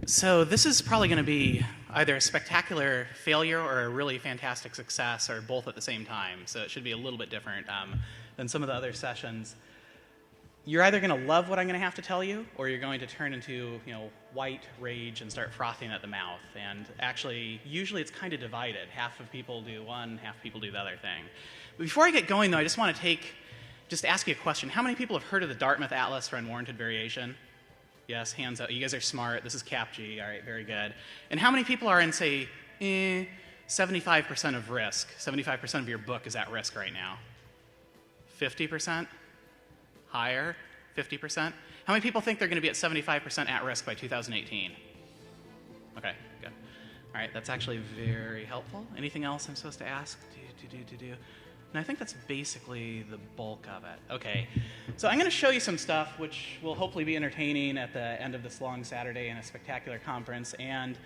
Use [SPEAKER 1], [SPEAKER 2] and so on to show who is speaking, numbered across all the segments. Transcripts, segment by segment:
[SPEAKER 1] So this is probably going to be either a spectacular failure or a really fantastic success, or both at the same time. So it should be a little bit different than some of the other sessions. You're either going to love what I'm going to have to tell you, or you're going to turn into, white rage and start frothing at the mouth. And actually, usually it's kind of divided. Half of people do one, half of people do the other thing. But before I get going, though, I just want to ask you a question. How many people have heard of the Dartmouth Atlas for Unwarranted Variation? Yes, hands up. You guys are smart. This is CAPG. All right, very good. And how many people are in, say, 75% of risk? 75% of your book is at risk right now. 50%? Higher? 50%? How many people think they're going to be at 75% at risk by 2018? Okay, good. All right, that's actually very helpful. Anything else I'm supposed to ask? And I think that's basically the bulk of it. Okay, so I'm going to show you some stuff which will hopefully be entertaining at the end of this long Saturday in a spectacular conference, and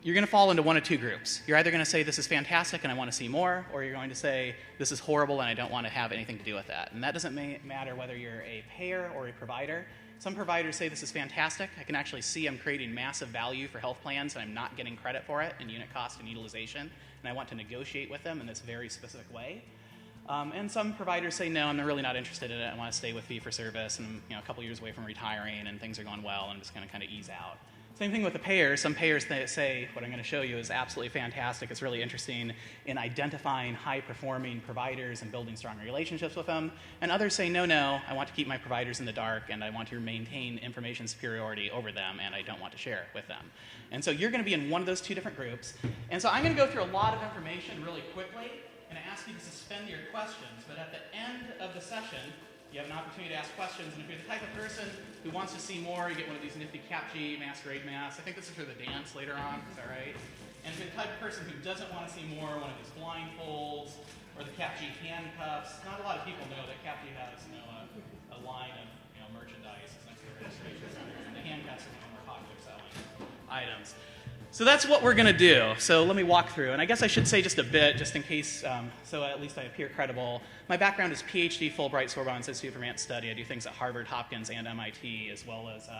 [SPEAKER 1] you're going to fall into one of two groups. You're either going to say, this is fantastic and I want to see more, or you're going to say, this is horrible and I don't want to have anything to do with that. And that doesn't matter whether you're a payer or a provider. Some providers say, this is fantastic. I can actually see I'm creating massive value for health plans and I'm not getting credit for it in unit cost and utilization, and I want to negotiate with them in this very specific way. And some providers say, no, I'm really not interested in it. I want to stay with fee-for-service, and a couple years away from retiring, and things are going well, and I'm just going to kind of ease out. Same thing with the payers. Some payers say, what I'm going to show you is absolutely fantastic. It's really interesting in identifying high-performing providers and building strong relationships with them. And others say, no, I want to keep my providers in the dark, and I want to maintain information superiority over them, and I don't want to share it with them. And so you're going to be in one of those two different groups. And so I'm going to go through a lot of information really quickly, and I ask you to suspend your questions. But at the end of the session, you have an opportunity to ask questions. And if you're the type of person who wants to see more, you get one of these nifty CAPG masquerade masks. I think this is for the dance later on. Is that right? And if you're the type of person who doesn't want to see more, one of these blindfolds or the CAPG handcuffs. Not a lot of people know that CAPG has a line of merchandise next to the registration center. And the handcuffs are one of the more popular selling items. So that's what we're going to do. So let me walk through. And I guess I should say just a bit, just in case, so at least I appear credible. My background is PhD, Fulbright, Sorbonne Institute for Advanced Study. I do things at Harvard, Hopkins, and MIT, as well as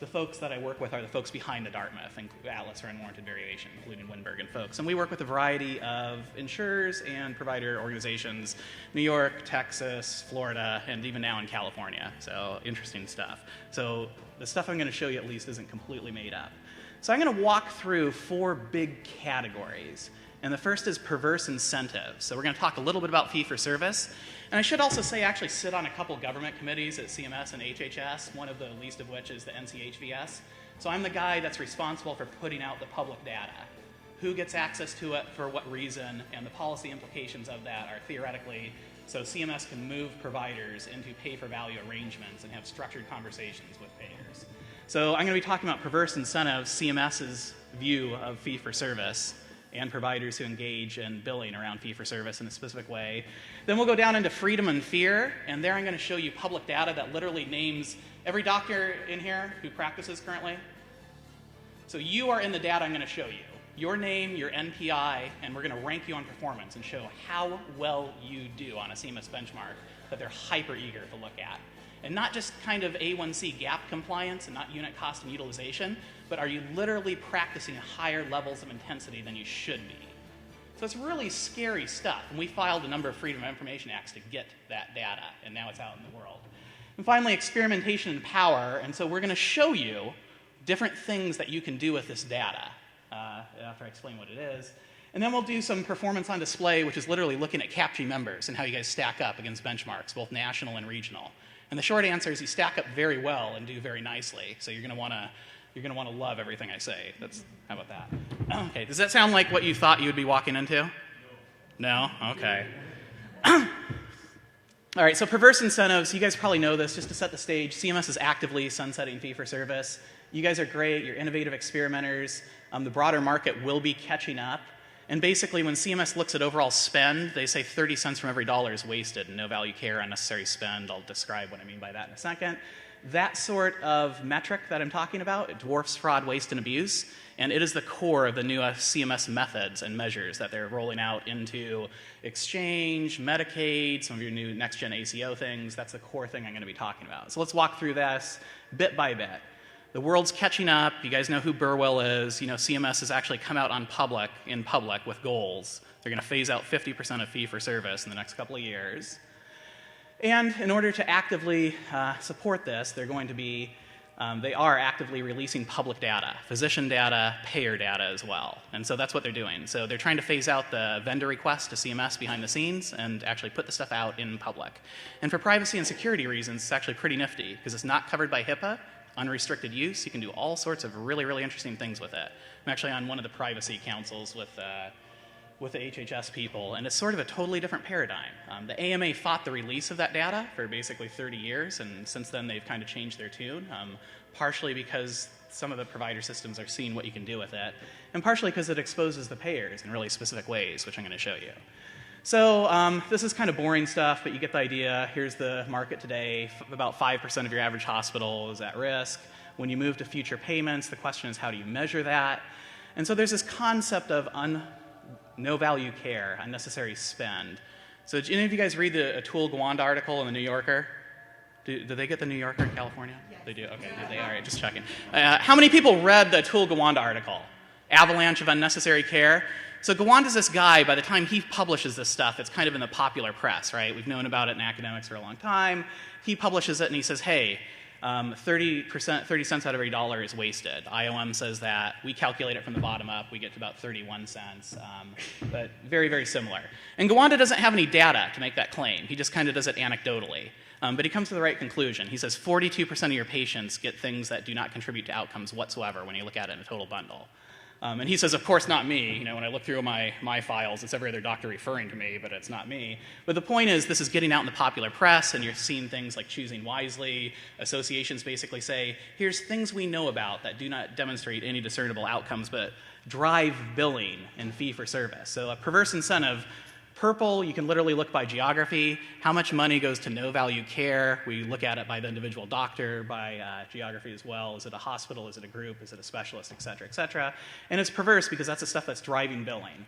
[SPEAKER 1] the folks that I work with are the folks behind the Dartmouth and Atlas for Unwarranted Variation, including Winberg and folks. And we work with a variety of insurers and provider organizations, New York, Texas, Florida, and even now in California. So interesting stuff. So the stuff I'm going to show you at least isn't completely made up. So I'm going to walk through four big categories. And the first is perverse incentives. So we're going to talk a little bit about fee-for-service. And I should also say I actually sit on a couple government committees at CMS and HHS, one of the least of which is the NCHVS. So I'm the guy that's responsible for putting out the public data. Who gets access to it, for what reason, and the policy implications of that are theoretically so CMS can move providers into pay-for-value arrangements and have structured conversations with payers. So I'm going to be talking about perverse incentives, CMS's view of fee-for-service, and providers who engage in billing around fee-for-service in a specific way. Then we'll go down into freedom and fear, and there I'm going to show you public data that literally names every doctor in here who practices currently. So you are in the data I'm going to show you. Your name, your NPI, and we're going to rank you on performance and show how well you do on a CMS benchmark that they're hyper eager to look at. And not just kind of A1C gap compliance and not unit cost and utilization, but are you literally practicing higher levels of intensity than you should be? So it's really scary stuff. And we filed a number of Freedom of Information Acts to get that data, and now it's out in the world. And finally, experimentation and power. And so we're going to show you different things that you can do with this data after I explain what it is. And then we'll do some performance on display, which is literally looking at CAPG members and how you guys stack up against benchmarks, both national and regional. And the short answer is you stack up very well and do very nicely. So you're going to want to love everything I say. How about that? Okay. Does that sound like what you thought you would be walking into? No? Okay. All right. So perverse incentives. You guys probably know this. Just to set the stage, CMS is actively sunsetting fee-for-service. You guys are great. You're innovative experimenters. The broader market will be catching up. And basically, when CMS looks at overall spend, they say 30 cents from every dollar is wasted, no value care, unnecessary spend. I'll describe what I mean by that in a second. That sort of metric that I'm talking about, it dwarfs fraud, waste, and abuse, and it is the core of the new CMS methods and measures that they're rolling out into Exchange, Medicaid, some of your new next-gen ACO things. That's the core thing I'm going to be talking about. So let's walk through this bit by bit. The world's catching up. You guys know who Burwell is. You know, CMS has actually come out in public with goals. They're going to phase out 50% of fee-for-service in the next couple of years. And in order to actively support this, they're going to be, they are actively releasing public data, physician data, payer data as well. And so that's what they're doing. So they're trying to phase out the vendor request to CMS behind the scenes and actually put the stuff out in public. And for privacy and security reasons, it's actually pretty nifty because it's not covered by HIPAA. Unrestricted use, you can do all sorts of really, really interesting things with it. I'm actually on one of the privacy councils with the HHS people, and it's sort of a totally different paradigm. The AMA fought the release of that data for basically 30 years, and since then they've kind of changed their tune, partially because some of the provider systems are seeing what you can do with it, and partially because it exposes the payers in really specific ways, which I'm going to show you. So this is kind of boring stuff, but you get the idea. Here's the market today. About 5% of your average hospital is at risk. When you move to future payments, the question is how do you measure that? And so there's this concept of no-value care, unnecessary spend. So did any of you guys read the Atul Gawande article in the New Yorker? Do they get the New Yorker in California? Yes. They do? Okay, they are. Just checking. How many people read the Atul Gawande article? Avalanche of unnecessary care. So Gawande is this guy, by the time he publishes this stuff, it's kind of in the popular press, right? We've known about it in academics for a long time. He publishes it and he says, hey, 30 cents out of every dollar is wasted. IOM says that. We calculate it from the bottom up. We get to about 31 cents, but very, very similar. And Gawande doesn't have any data to make that claim. He just kind of does it anecdotally. But he comes to the right conclusion. He says 42% of your patients get things that do not contribute to outcomes whatsoever when you look at it in a total bundle. And he says, of course, not me. You know, when I look through my files, it's every other doctor referring to me, but it's not me. But the point is, this is getting out in the popular press, and you're seeing things like choosing wisely. Associations basically say, here's things we know about that do not demonstrate any discernible outcomes, but drive billing and fee-for-service. So a perverse incentive. Purple, you can literally look by geography. How much money goes to no-value care? We look at it by the individual doctor, by geography as well. Is it a hospital? Is it a group? Is it a specialist? Et cetera, et cetera. And it's perverse because that's the stuff that's driving billing.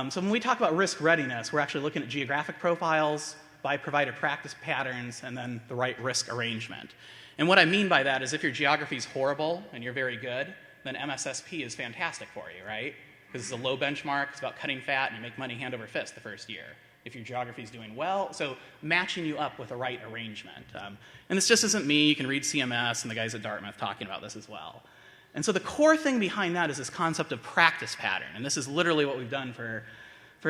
[SPEAKER 1] So when we talk about risk readiness, we're actually looking at geographic profiles, by provider practice patterns, and then the right risk arrangement. And what I mean by that is if your geography is horrible and you're very good, then MSSP is fantastic for you, right? Because it's a low benchmark, it's about cutting fat, and you make money hand over fist the first year. If your geography is doing well, so matching you up with the right arrangement. And this just isn't me. You can read CMS and the guys at Dartmouth talking about this as well. And so the core thing behind that is this concept of practice pattern. And this is literally what we've done for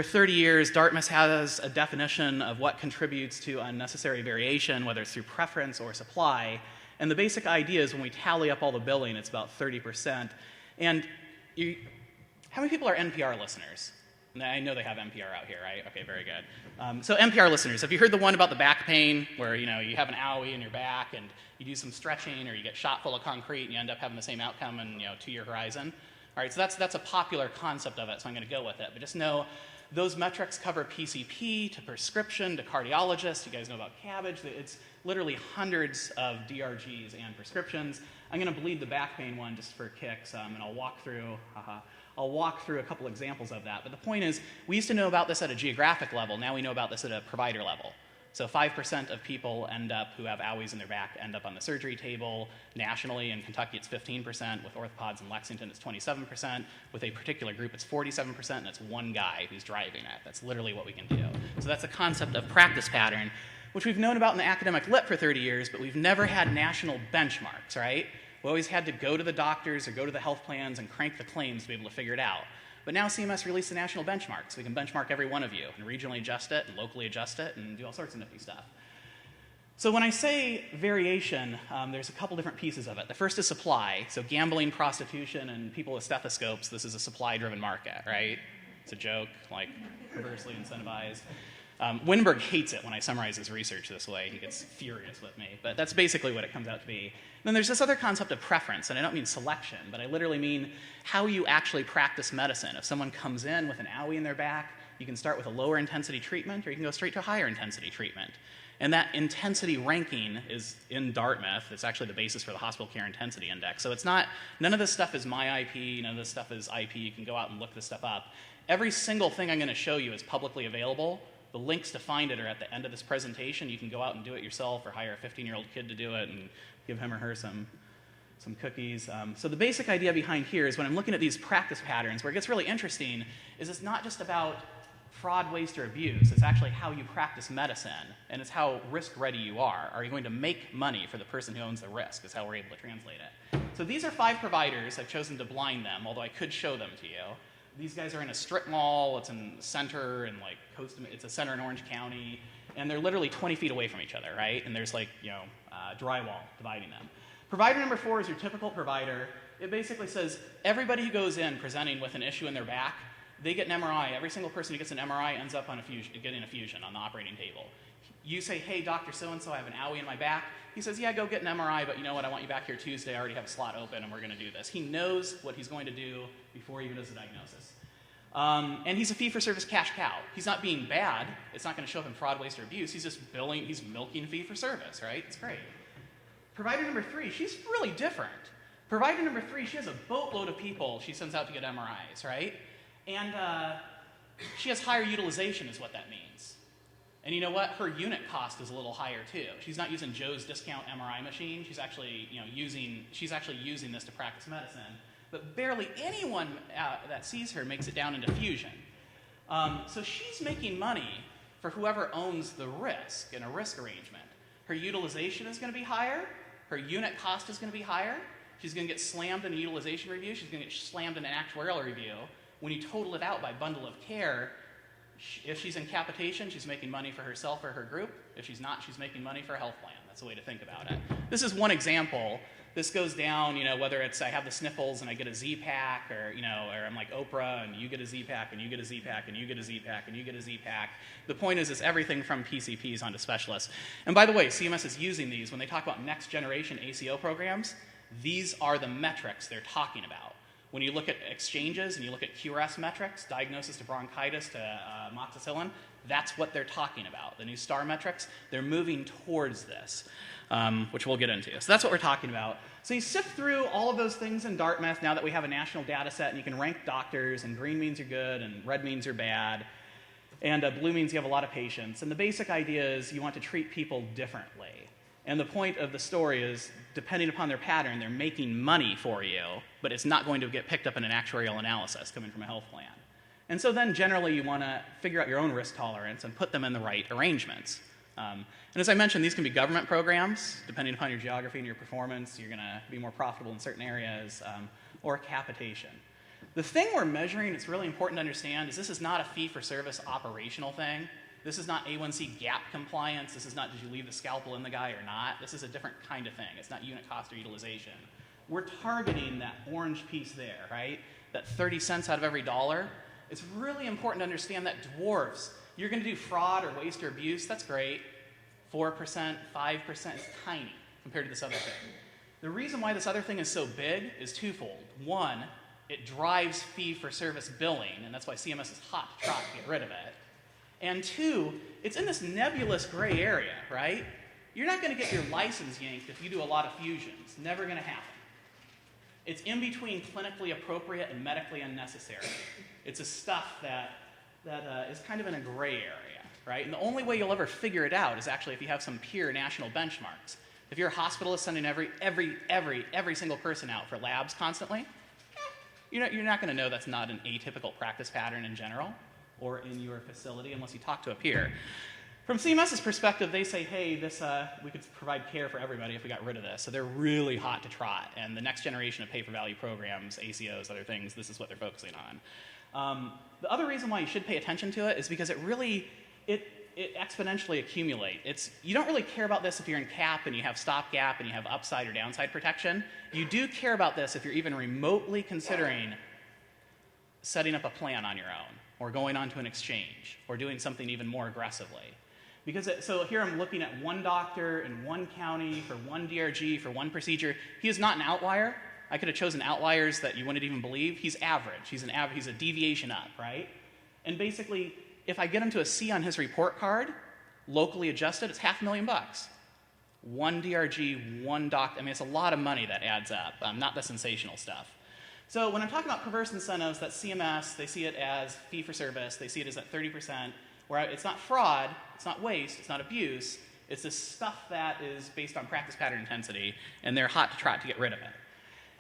[SPEAKER 1] 30 years. Dartmouth has a definition of what contributes to unnecessary variation, whether it's through preference or supply. And the basic idea is when we tally up all the billing, it's about 30%. And how many people are NPR listeners? I know they have NPR out here, right? Okay, very good. So NPR listeners, have you heard the one about the back pain where you have an owie in your back and you do some stretching or you get shot full of concrete and you end up having the same outcome in 2-year horizon? All right, so that's a popular concept of it, so I'm going to go with it. But just know those metrics cover PCP to prescription to cardiologist. You guys know about CAPG. It's literally hundreds of DRGs and prescriptions. I'm going to bleed the back pain one just for kicks, and I'll walk through a couple examples of that. But the point is, we used to know about this at a geographic level. Now we know about this at a provider level. So 5% of people who have owies in their back end up on the surgery table. Nationally, in Kentucky, it's 15%. With orthopods in Lexington, it's 27%. With a particular group, it's 47%, and it's one guy who's driving it. That's literally what we can do. So that's a concept of practice pattern, which we've known about in the academic lit for 30 years, but we've never had national benchmarks, right? We always had to go to the doctors or go to the health plans and crank the claims to be able to figure it out. But now CMS released the national benchmarks. We can benchmark every one of you and regionally adjust it and locally adjust it and do all sorts of nifty stuff. So when I say variation, there's a couple different pieces of it. The first is supply. So gambling, prostitution, and people with stethoscopes, this is a supply-driven market, right? It's a joke, like perversely incentivized. Winberg hates it when I summarize his research this way. He gets furious with me. But that's basically what it comes out to be. Then there's this other concept of preference, and I don't mean selection, but I literally mean how you actually practice medicine. If someone comes in with an owie in their back, you can start with a lower intensity treatment, or you can go straight to a higher intensity treatment. And that intensity ranking is in Dartmouth. It's actually the basis for the Hospital Care Intensity Index. So it's not, none of this stuff is my IP, none of this stuff is IP. You can go out and look this stuff up. Every single thing I'm going to show you is publicly available. The links to find it are at the end of this presentation. You can go out and do it yourself or hire a 15-year-old kid to do it and give him or her some some cookies. So the basic idea behind here is when I'm looking at these practice patterns, where it gets really interesting is it's not just about fraud, waste, or abuse. It's actually how you practice medicine, and it's how risk-ready you are. Are you going to make money for the person who owns the risk is how we're able to translate it. So these are 5 providers. I've chosen to blind them, although I could show them to you. These guys are in a strip mall. It's in the center, and like it's a center in Orange County, and they're literally 20 feet away from each other, right? And there's like, drywall dividing them. Provider number 4 is your typical provider. It basically says everybody who goes in presenting with an issue in their back, they get an MRI. Every single person who gets an MRI ends up on getting a fusion on the operating table. You say, hey, Dr. So-and-so, I have an owie in my back. He says, yeah, go get an MRI, but you know what? I want you back here Tuesday. I already have a slot open, and we're going to do this. He knows what he's going to do before he even does the diagnosis. And he's a fee-for-service cash cow. He's not being bad. It's not going to show up in fraud, waste, or abuse. He's just billing. He's milking fee-for-service, right? It's great. Provider number 3, she's really different. Provider number 3, she has a boatload of people she sends out to get MRIs, right? And she has higher utilization is what that means. And you know what? Her unit cost is a little higher too. She's not using Joe's discount MRI machine. She's actually, using this to practice medicine. But barely anyone that sees her makes it down into fusion. So she's making money for whoever owns the risk in a risk arrangement. Her utilization is going to be higher. Her unit cost is going to be higher. She's going to get slammed in a utilization review. She's going to get slammed in an actuarial review. When you total it out by bundle of care, if she's in capitation, she's making money for herself or her group. If she's not, she's making money for a health plan. That's the way to think about it. This is one example. This goes down, whether it's I have the sniffles and I get a Z-Pack, or I'm like Oprah and you get a Z-Pack and you get a Z-Pack and you get a Z-Pack and you get a Z-Pack. The point is it's everything from PCPs onto specialists. And by the way, CMS is using these. When they talk about next generation ACO programs, these are the metrics they're talking about. When you look at exchanges and you look at QRS metrics, diagnosis to bronchitis to amoxicillin, that's what they're talking about. The new STAR metrics, they're moving towards this, which we'll get into. So that's what we're talking about. So you sift through all of those things in Dartmouth now that we have a national data set, and you can rank doctors, and green means you're good, and red means you're bad, and blue means you have a lot of patients. And the basic idea is you want to treat people differently. And the point of the story is, depending upon their pattern, they're making money for you, but it's not going to get picked up in an actuarial analysis coming from a health plan. And so then generally you want to figure out your own risk tolerance and put them in the right arrangements. And as I mentioned, these can be government programs. Depending upon your geography and your performance, you're going to be more profitable in certain areas, or capitation. The thing we're measuring, it's really important to understand, is this is not a fee-for-service operational thing. This is not A1C gap compliance. This is not did you leave the scalpel in the guy or not. This is a different kind of thing. It's not unit cost or utilization. We're targeting that orange piece there, right? That 30 cents out of every dollar. It's really important to understand that dwarfs. You're going to do fraud or waste or abuse. That's great. 4%, 5% is tiny compared to this other thing. The reason why this other thing is so big is twofold. One, it drives fee-for-service billing, and that's why CMS is hot to trot to get rid of it. And two, it's in this nebulous gray area, right? You're not going to get your license yanked if you do a lot of fusions. Never going to happen. It's in between clinically appropriate and medically unnecessary. It's a stuff that is kind of in a gray area, right? And the only way you'll ever figure it out is actually if you have some peer national benchmarks. If your hospital is sending every single person out for labs constantly, you're not going to know that's not an atypical practice pattern in general or in your facility unless you talk to a peer. From CMS's perspective, they say, hey, we could provide care for everybody if we got rid of this. So they're really hot to trot. And the next generation of pay-for-value programs, ACOs, other things, this is what they're focusing on. The other reason why you should pay attention to it is because it exponentially accumulates. You don't really care about this if you're in cap and you have stopgap and you have upside or downside protection. You do care about this if you're even remotely considering setting up a plan on your own, or going on to an exchange, or doing something even more aggressively. So here I'm looking at one doctor in one county for one DRG for one procedure. He is not an outlier. I could have chosen outliers that you wouldn't even believe. He's average. He's a deviation up, right? And basically, if I get him to a C on his report card, locally adjusted, it's $500,000. One DRG, one doctor. I mean, it's a lot of money that adds up, not the sensational stuff. So when I'm talking about perverse incentives, that's CMS. They see it as fee-for-service. They see it as at 30%, where it's not fraud, it's not waste, it's not abuse. It's this stuff that is based on practice pattern intensity, and they're hot to trot to get rid of it.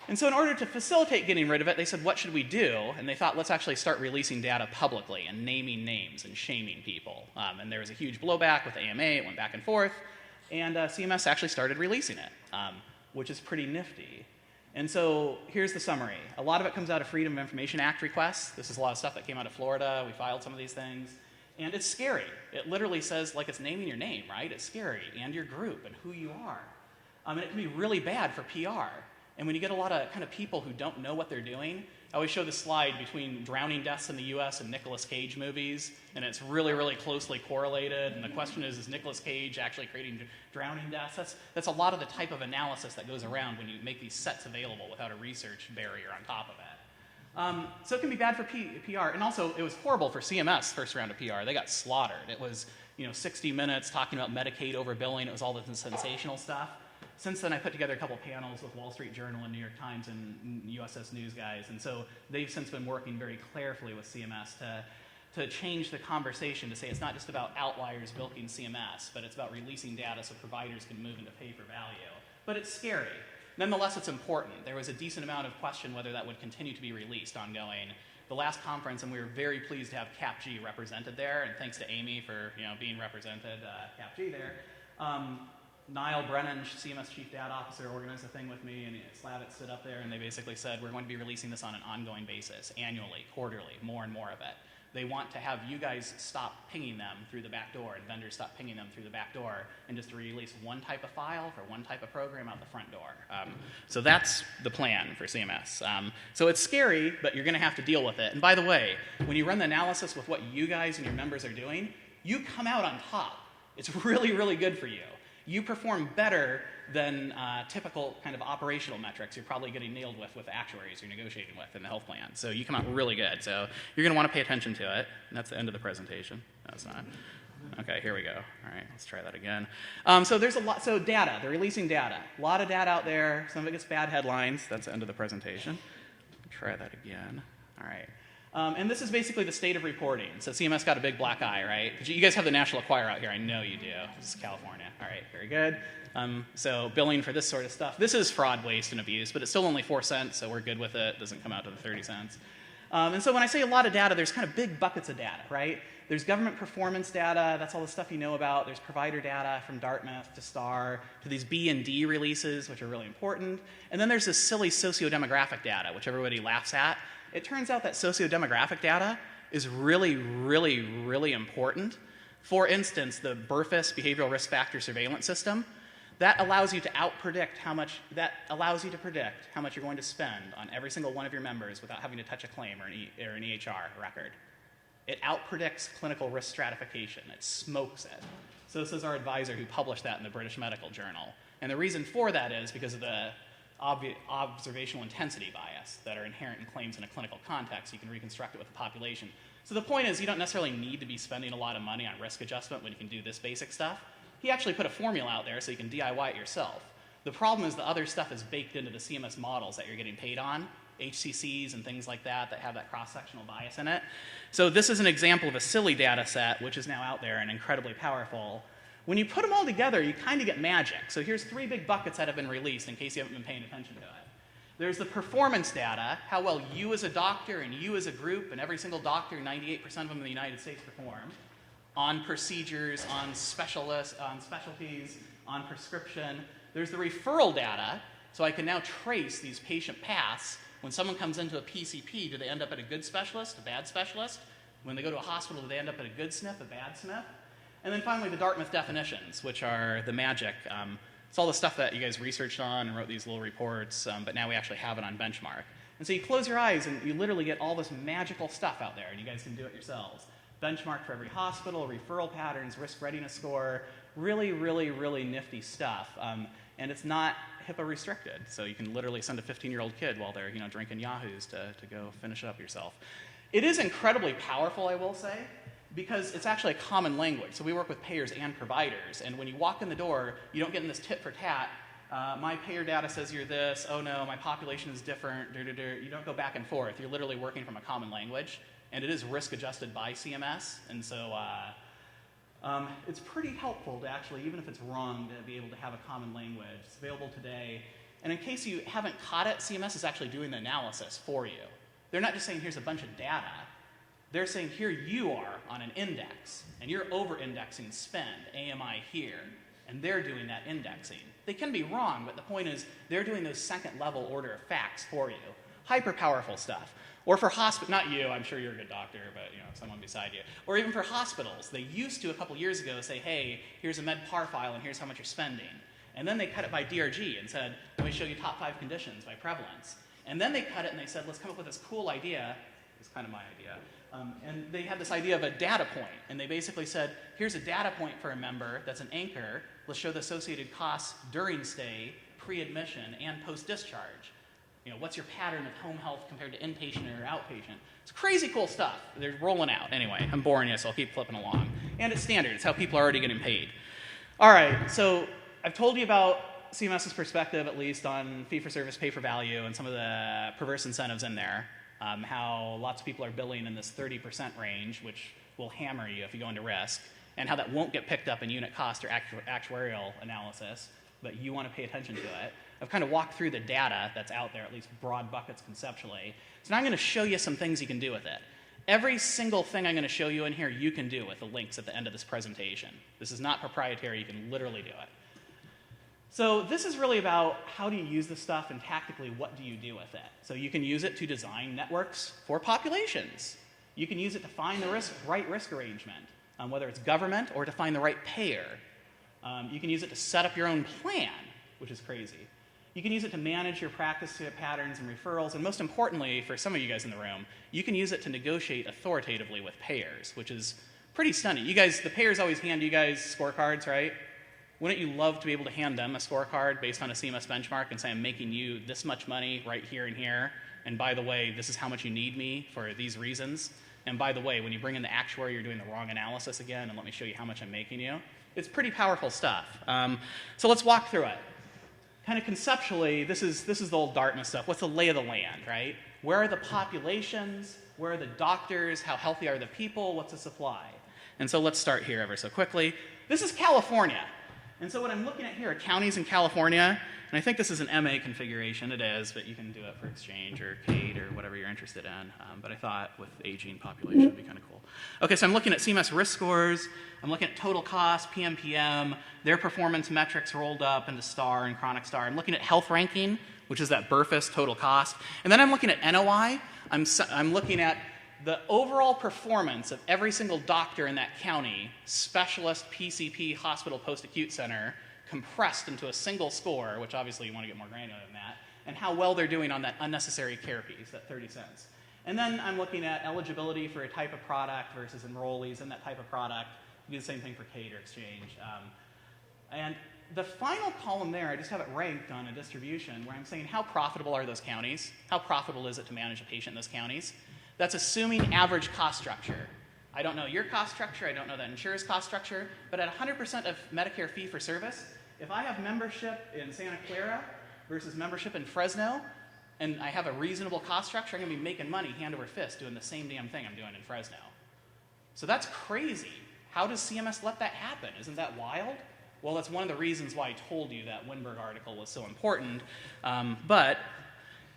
[SPEAKER 1] And so in order to facilitate getting rid of it, they said, what should we do? And they thought, let's actually start releasing data publicly and naming names and shaming people. And there was a huge blowback with AMA. It went back and forth. And CMS actually started releasing it, which is pretty nifty. And so here's the summary. A lot of it comes out of Freedom of Information Act requests. This is a lot of stuff that came out of Florida. We filed some of these things. And it's scary. It literally says, like, it's naming your name, right? It's scary, and your group, and who you are. And it can be really bad for PR. And when you get a lot of kind of people who don't know what they're doing, I always show this slide between drowning deaths in the US and Nicolas Cage movies, and it's really, really closely correlated. And the question is Nicolas Cage actually creating drowning deaths? That's a lot of the type of analysis that goes around when you make these sets available without a research barrier on top of it. So it can be bad for PR, and also it was horrible for CMS first round of PR. They got slaughtered. It was 60 minutes talking about Medicaid overbilling. It was all this sensational stuff. Since then, I put together a couple panels with Wall Street Journal and New York Times and USS News guys, and so they've since been working very carefully with CMS to change the conversation to say it's not just about outliers bilking CMS, but it's about releasing data so providers can move into pay for value. But it's scary. Nonetheless, it's important. There was a decent amount of question whether that would continue to be released ongoing. The last conference, and we were very pleased to have CAPG represented there, and thanks to Amy for being represented, CAPG there. Niall Brennan, CMS Chief Data Officer, organized a thing with me, and Slavitt stood up there, and they basically said, we're going to be releasing this on an ongoing basis, annually, quarterly, more and more of it. They want to have you guys stop pinging them through the back door, and vendors stop pinging them through the back door, and just release one type of file for one type of program out the front door. So that's the plan for CMS. So it's scary, but you're going to have to deal with it. And by the way, when you run the analysis with what you guys and your members are doing, you come out on top. It's really, really good for you. You perform better than typical kind of operational metrics you're probably getting nailed with actuaries you're negotiating with in the health plan. So you come out really good. So you're going to want to pay attention to it. And that's the end of the presentation. That's not. Okay, here we go. All right, let's try that again. So there's a lot. So data. They're releasing data. A lot of data out there. Some of it gets bad headlines. That's the end of the presentation. Try that again. All right. And this is basically the state of reporting. So CMS got a big black eye, right? You guys have the National Acquire out here. I know you do. This is California. All right, very good. So billing for this sort of stuff. This is fraud, waste, and abuse, but it's still only 4 cents, so we're good with it. It doesn't come out to the 30 cents. And so when I say a lot of data, there's kind of big buckets of data, right? There's government performance data. That's all the stuff you know about. There's provider data from Dartmouth to STAR to these B and D releases, which are really important. And then there's this silly socio-demographic data, which everybody laughs at. It turns out that socio-demographic data is really, really, really important. For instance, the PERVERSE behavioral risk factor surveillance system, that allows you to predict how much you're going to spend on every single one of your members without having to touch a claim or an EHR record. It outpredicts clinical risk stratification. It smokes it. So this is our advisor who published that in the British Medical Journal. And the reason for that is because of the observational intensity bias that are inherent in claims in a clinical context. You can reconstruct it with the population. So the point is you don't necessarily need to be spending a lot of money on risk adjustment when you can do this basic stuff. He actually put a formula out there so you can DIY it yourself. The problem is the other stuff is baked into the CMS models that you're getting paid on, HCCs and things like that have that cross-sectional bias in it. So this is an example of a silly data set, which is now out there and incredibly powerful. When you put them all together, you kind of get magic. So here's 3 big buckets that have been released in case you haven't been paying attention to it. There's the performance data, how well you as a doctor and you as a group and every single doctor, 98% of them in the United States perform on procedures, on specialists, on specialties, on prescription. There's the referral data, so I can now trace these patient paths. When someone comes into a PCP, do they end up at a good specialist, a bad specialist? When they go to a hospital, do they end up at a good SNF, a bad SNF? And then finally, the Dartmouth definitions, which are the magic. It's all the stuff that you guys researched on and wrote these little reports, but now we actually have it on benchmark. And so you close your eyes and you literally get all this magical stuff out there, and you guys can do it yourselves. Benchmark for every hospital, referral patterns, risk readiness score, really, really, really nifty stuff. And it's not HIPAA restricted, so you can literally send a 15-year-old kid while they're drinking Yahoos to go finish it up yourself. It is incredibly powerful, I will say, because it's actually a common language. So we work with payers and providers, and when you walk in the door, you don't get in this tit for tat. My payer data says you're this. Oh no, my population is different. You don't go back and forth. You're literally working from a common language, and it is risk adjusted by CMS, and so it's pretty helpful to actually, even if it's wrong, to be able to have a common language. It's available today. And in case you haven't caught it, CMS is actually doing the analysis for you. They're not just saying, here's a bunch of data. They're saying, here you are on an index, and you're over-indexing spend, AMI here, and they're doing that indexing. They can be wrong, but the point is they're doing those second-level order of facts for you. Hyper-powerful stuff. Or for hospitals, not you, I'm sure you're a good doctor, but someone beside you. Or even for hospitals. They used to, a couple years ago, say, hey, here's a MedPAR file, and here's how much you're spending. And then they cut it by DRG and said, let me show you top 5 conditions by prevalence. And then they cut it and they said, let's come up with this cool idea. It's kind of my idea. And they had this idea of a data point. And they basically said, here's a data point for a member that's an anchor. Let's show the associated costs during stay, pre-admission, and post-discharge. What's your pattern of home health compared to inpatient or outpatient? It's crazy cool stuff. They're rolling out. Anyway, I'm boring you, so I'll keep flipping along. And it's standard. It's how people are already getting paid. All right, so I've told you about CMS's perspective, at least, on fee-for-service, pay-for-value, and some of the perverse incentives in there. How lots of people are billing in this 30% range, which will hammer you if you go into risk, and how that won't get picked up in unit cost or actuarial analysis, but you want to pay attention to it. I've kind of walked through the data that's out there, at least broad buckets conceptually. So now I'm going to show you some things you can do with it. Every single thing I'm going to show you in here, you can do with the links at the end of this presentation. This is not proprietary. You can literally do it. So this is really about how do you use this stuff and tactically what do you do with it. So you can use it to design networks for populations. You can use it to find the right risk arrangement, whether it's government or to find the right payer. You can use it to set up your own plan, which is crazy. You can use it to manage your practice patterns and referrals, and most importantly, for some of you guys in the room, you can use it to negotiate authoritatively with payers, which is pretty stunning. You guys, the payers always hand you guys scorecards, right? Wouldn't you love to be able to hand them a scorecard based on a CMS benchmark and say, I'm making you this much money right here and here, and by the way, this is how much you need me for these reasons, and by the way, when you bring in the actuary, you're doing the wrong analysis again, and let me show you how much I'm making you. It's pretty powerful stuff. So let's walk through it. Kind of conceptually, this is the old Dartmouth stuff. What's the lay of the land, right? Where are the populations? Where are the doctors? How healthy are the people? What's the supply? And so let's start here ever so quickly. This is California. And so what I'm looking at here are counties in California. And I think this is an MA configuration. It is, but you can do it for exchange or CAID or whatever you're interested in. But I thought with aging population it would be kind of cool. Okay, so I'm looking at CMS risk scores. I'm looking at total cost, PMPM, their performance metrics rolled up into STAR and chronic STAR. I'm looking at health ranking, which is that PERVERSE total cost. And then I'm looking at NOI. I'm looking at the overall performance of every single doctor in that county, specialist, PCP, hospital, post-acute center, compressed into a single score, which obviously you want to get more granular than that, and how well they're doing on that unnecessary care piece, that 30 cents. And then I'm looking at eligibility for a type of product versus enrollees in that type of product. You do the same thing for CAID or exchange. And the final column there, I just have it ranked on a distribution where I'm saying how profitable are those counties? How profitable is it to manage a patient in those counties? That's assuming average cost structure. I don't know your cost structure, I don't know that insurer's cost structure, but at 100% of Medicare fee-for-service, if I have membership in Santa Clara versus membership in Fresno, and I have a reasonable cost structure, I'm going to be making money hand over fist doing the same damn thing I'm doing in Fresno. So that's crazy. How does CMS let that happen? Isn't that wild? Well, that's one of the reasons why I told you that Winberg article was so important. But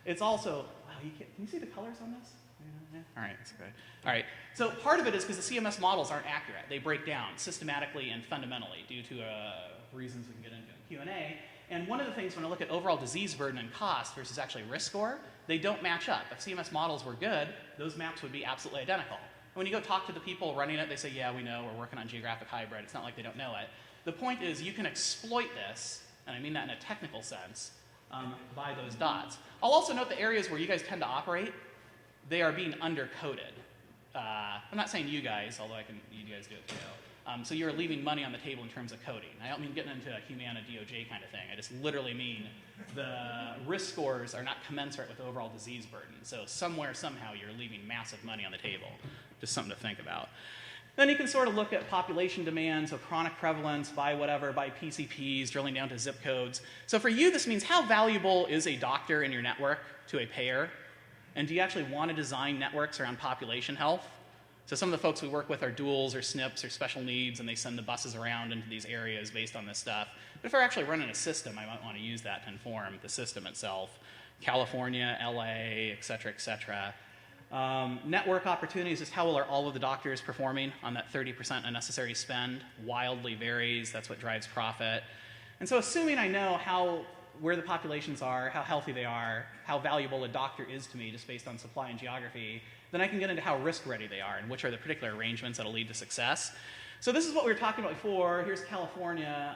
[SPEAKER 1] it's also, wow, can you see the colors on this? Yeah. All right, that's good. All right, so part of it is because the CMS models aren't accurate. They break down systematically and fundamentally due to reasons we can get into in Q&A. And one of the things when I look at overall disease burden and cost versus actually risk score, they don't match up. If CMS models were good, those maps would be absolutely identical. And when you go talk to the people running it, they say, yeah, we know, we're working on geographic hybrid. It's not like they don't know it. The point is you can exploit this, and I mean that in a technical sense, by those dots. I'll also note the areas where you guys tend to operate, they are being undercoded. I'm not saying you guys, although you guys do it too. So you're leaving money on the table in terms of coding. I don't mean getting into a Humana DOJ kind of thing. I just literally mean the risk scores are not commensurate with overall disease burden. So somewhere, somehow, you're leaving massive money on the table. Just something to think about. Then you can sort of look at population demands, so chronic prevalence by whatever, by PCPs, drilling down to zip codes. So for you, this means how valuable is a doctor in your network to a payer? And do you actually want to design networks around population health? So some of the folks we work with are duals or SNPs or special needs, and they send the buses around into these areas based on this stuff. But if we're actually running a system, I might want to use that to inform the system itself. California, LA, et cetera, et cetera. Network opportunities is how well are all of the doctors performing on that 30% unnecessary spend. Wildly varies. That's what drives profit. And so assuming I know where the populations are, how healthy they are, how valuable a doctor is to me just based on supply and geography, then I can get into how risk-ready they are and which are the particular arrangements that will lead to success. So this is what we were talking about before. Here's California.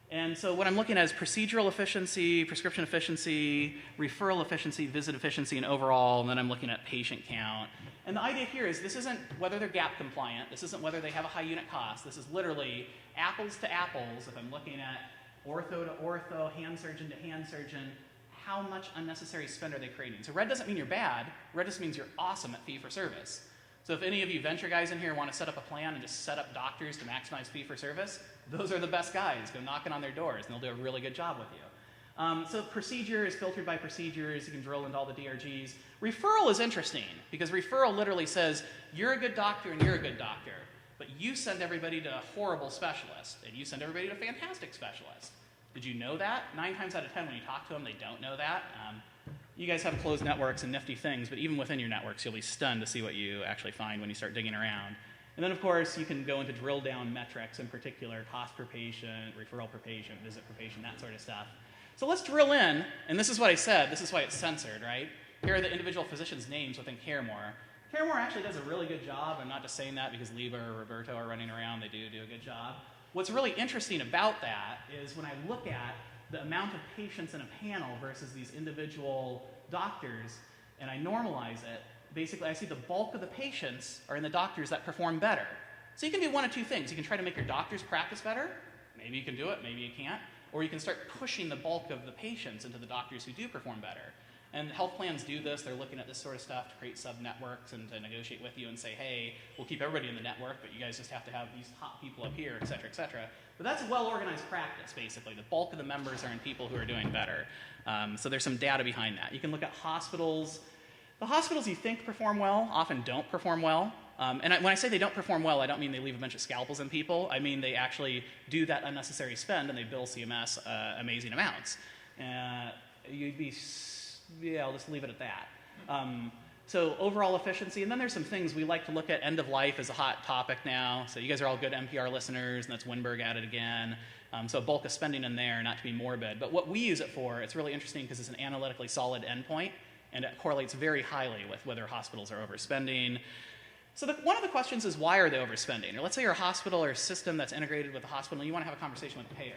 [SPEAKER 1] And so what I'm looking at is procedural efficiency, prescription efficiency, referral efficiency, visit efficiency, and overall, and then I'm looking at patient count. And the idea here is this isn't whether they're gap compliant, this isn't whether they have a high unit cost, this is literally apples to apples. If I'm looking at ortho to ortho, hand surgeon to hand surgeon, how much unnecessary spend are they creating? So red doesn't mean you're bad, red just means you're awesome at fee for service. So if any of you venture guys in here want to set up a plan and just set up doctors to maximize fee for service, those are the best guys. Go knocking on their doors and they'll do a really good job with you. So procedure is filtered by procedures. You can drill into all the DRGs. Referral is interesting because referral literally says you're a good doctor and you're a good doctor, but you send everybody to a horrible specialist and you send everybody to a fantastic specialist. Did you know that? 9 times out of 10 when you talk to them, they don't know that. You guys have closed networks and nifty things, but even within your networks, you'll be stunned to see what you actually find when you start digging around. And then, of course, you can go into drill down metrics, in particular, cost per patient, referral per patient, visit per patient, that sort of stuff. So let's drill in, and this is what I said. This is why it's censored, right? Here are the individual physicians' names within CareMore. CareMore actually does a really good job. I'm not just saying that because Leva or Roberto are running around. They do a good job. What's really interesting about that is when I look at the amount of patients in a panel versus these individual doctors, and I normalize it, basically I see the bulk of the patients are in the doctors that perform better. So you can do one of two things. You can try to make your doctors practice better. Maybe you can do it, maybe you can't. Or you can start pushing the bulk of the patients into the doctors who do perform better. And health plans do this. They're looking at this sort of stuff to create sub-networks and to negotiate with you and say, hey, we'll keep everybody in the network, but you guys just have to have these top people up here, et cetera, et cetera. But that's a well-organized practice, basically. The bulk of the members are in people who are doing better. So there's some data behind that. You can look at hospitals. The hospitals you think perform well often don't perform well. When I say they don't perform well, I don't mean they leave a bunch of scalpels in people. I mean they actually do that unnecessary spend and they bill CMS amazing amounts. I'll just leave it at that. So overall efficiency, and then there's some things we like to look at. End of life is a hot topic now. So you guys are all good NPR listeners, and that's Winberg at it again. So bulk of spending in there, not to be morbid. But what we use it for, it's really interesting because it's an analytically solid endpoint, and it correlates very highly with whether hospitals are overspending. So one of the questions is, why are they overspending? Or let's say you're a hospital or a system that's integrated with a hospital, and you want to have a conversation with the payer.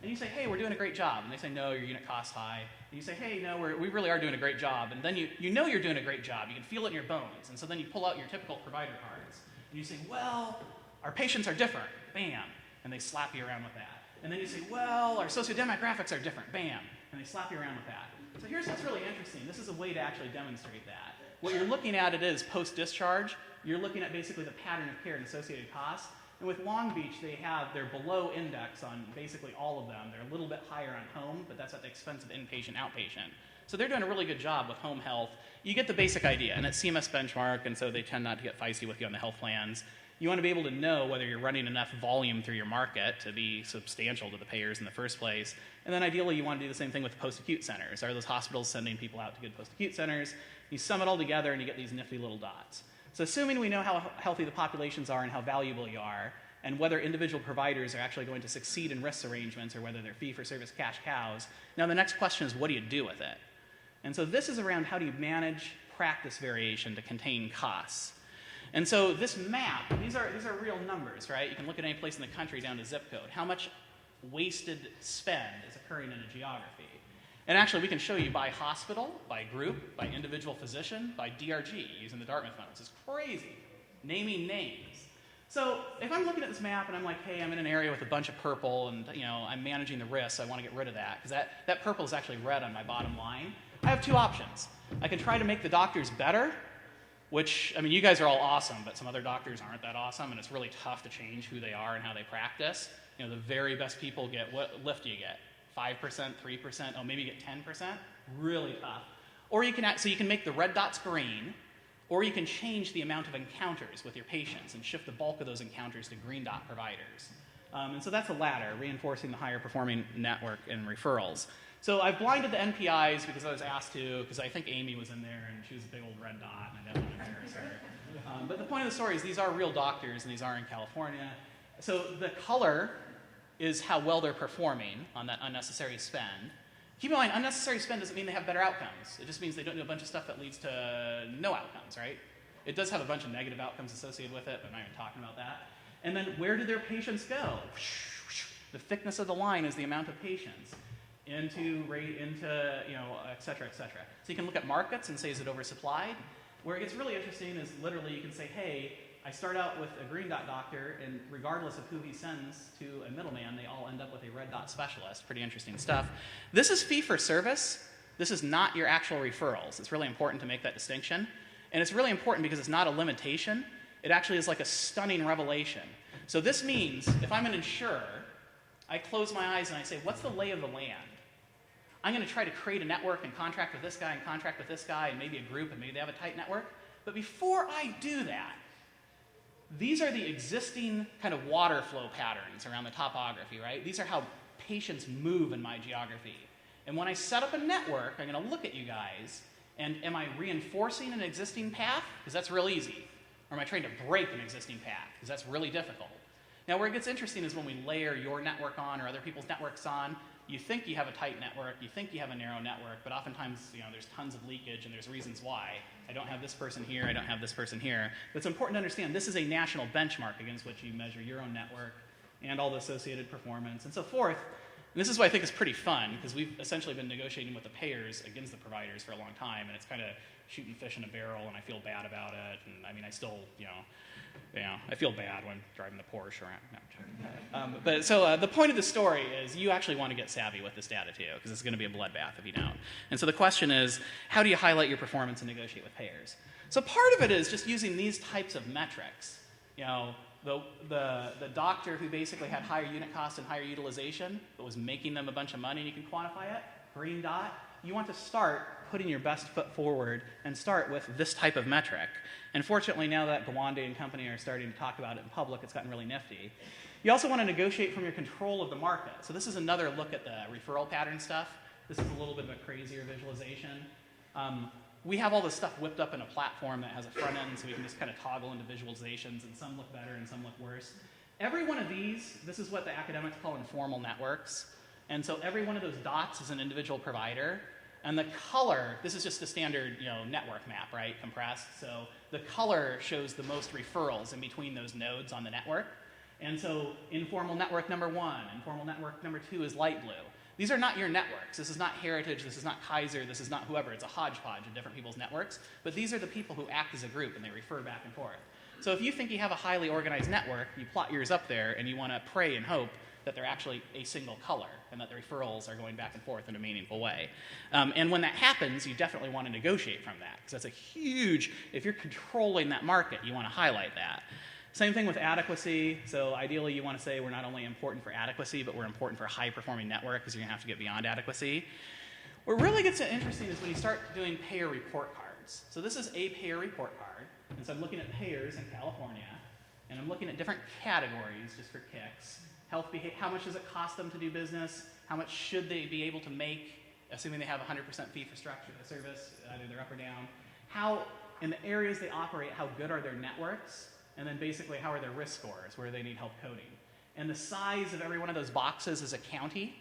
[SPEAKER 1] And you say, hey, we're doing a great job. And they say, no, your unit costs high. And you say, hey, no, we really are doing a great job. And then you know you're doing a great job. You can feel it in your bones. And so then you pull out your typical provider cards. And you say, well, our patients are different. Bam. And they slap you around with that. And then you say, well, our sociodemographics are different. Bam. And they slap you around with that. So here's what's really interesting. This is a way to actually demonstrate that. What you're looking at it is post-discharge. You're looking at basically the pattern of care and associated costs. And with Long Beach, they're below index on basically all of them. They're a little bit higher on home, but that's at the expense of inpatient, outpatient. So they're doing a really good job with home health. You get the basic idea, and it's CMS benchmark, and so they tend not to get feisty with you on the health plans. You want to be able to know whether you're running enough volume through your market to be substantial to the payers in the first place. And then ideally, you want to do the same thing with post-acute centers. Are those hospitals sending people out to good post-acute centers? You sum it all together, and you get these nifty little dots. So assuming we know how healthy the populations are and how valuable you are, and whether individual providers are actually going to succeed in risk arrangements or whether they're fee-for-service cash cows, now the next question is, what do you do with it? And so this is around how do you manage practice variation to contain costs. And so this map, these are real numbers, right? You can look at any place in the country down to zip code. How much wasted spend is occurring in a geography? And actually, we can show you by hospital, by group, by individual physician, by DRG, using the Dartmouth notes. It's crazy. Naming names. So if I'm looking at this map and I'm like, hey, I'm in an area with a bunch of purple and I'm managing the risks, I want to get rid of that, because that purple is actually red on my bottom line. I have two options. I can try to make the doctors better, which, I mean, you guys are all awesome, but some other doctors aren't that awesome, and it's really tough to change who they are and how they practice. The very best people get, what lift do you get? 5%, 3%, maybe you get 10%? Really tough. Or you can make the red dots green, Or you can change the amount of encounters with your patients and shift the bulk of those encounters to green dot providers. And so that's the latter, reinforcing the higher performing network and referrals. So I've blinded the NPIs because I was asked to, because I think Amy was in there and she was a big old red dot and I didn't want to embarrass her. But the point of the story is these are real doctors and these are in California. So the color is how well they're performing on that unnecessary spend. Keep in mind, unnecessary spend doesn't mean they have better outcomes. It just means they don't do a bunch of stuff that leads to no outcomes, right? It does have a bunch of negative outcomes associated with it, but I'm not even talking about that. And then where do their patients go? The thickness of the line is the amount of patients into rate, into, et cetera, et cetera. So you can look at markets and say, is it oversupplied? Where it gets really interesting is literally you can say, hey, I start out with a green dot doctor, and regardless of who he sends to a middleman, they all end up with a red dot specialist. Pretty interesting stuff. This is fee for service. This is not your actual referrals. It's really important to make that distinction. And it's really important because it's not a limitation. It actually is like a stunning revelation. So this means if I'm an insurer, I close my eyes and I say, what's the lay of the land? I'm going to try to create a network and contract with this guy and contract with this guy and maybe a group and maybe they have a tight network. But before I do that, these are the existing kind of water flow patterns around the topography, right? These are how patients move in my geography. And when I set up a network, I'm going to look at you guys, and am I reinforcing an existing path? Because that's real easy. Or am I trying to break an existing path? Because that's really difficult. Now, where it gets interesting is when we layer your network on or other people's networks on. You think you have a tight network, you think you have a narrow network, but oftentimes there's tons of leakage and there's reasons why. I don't have this person here, I don't have this person here. But it's important to understand this is a national benchmark against which you measure your own network and all the associated performance and so forth. And this is what I think is pretty fun, because we've essentially been negotiating with the payers against the providers for a long time, and it's kind of shooting fish in a barrel, and I feel bad about it. And I mean, I still, I feel bad when driving the Porsche around. No, I'm joking. But so the point of the story is you actually want to get savvy with this data too, because it's going to be a bloodbath if you don't. And so the question is, how do you highlight your performance and negotiate with payers? So part of it is just using these types of metrics. The doctor who basically had higher unit costs and higher utilization, but was making them a bunch of money, and you can quantify it, green dot. You want to start putting your best foot forward and start with this type of metric. And fortunately, now that Gawande and company are starting to talk about it in public, it's gotten really nifty. You also want to negotiate from your control of the market. So this is another look at the referral pattern stuff. This is a little bit of a crazier visualization. We have all this stuff whipped up in a platform that has a front end, so we can just kind of toggle into visualizations, and some look better and some look worse. Every one of these, this is what the academics call informal networks. And so every one of those dots is an individual provider. And the color, this is just a standard network map, right, compressed. So the color shows the most referrals in between those nodes on the network. And so informal network number 1, informal network number 2 is light blue. These are not your networks. This is not Heritage, this is not Kaiser, this is not whoever. It's a hodgepodge of different people's networks. But these are the people who act as a group and they refer back and forth. So if you think you have a highly organized network, you plot yours up there and you want to pray and hope that they're actually a single color and that the referrals are going back and forth in a meaningful way. And when that happens, you definitely want to negotiate from that, because that's a huge, if you're controlling that market, you want to highlight that. Same thing with adequacy. So ideally, you want to say we're not only important for adequacy, but we're important for a high-performing network, because you're going to have to get beyond adequacy. What really gets interesting is when you start doing payer report cards. So this is a payer report card. And so I'm looking at payers in California, and I'm looking at different categories just for kicks. Health behavior, how much does it cost them to do business? How much should they be able to make, assuming they have 100% fee for structure, the service, either they're up or down? How, in the areas they operate, how good are their networks? And then basically, how are their risk scores, where they need help coding? And the size of every one of those boxes is a county,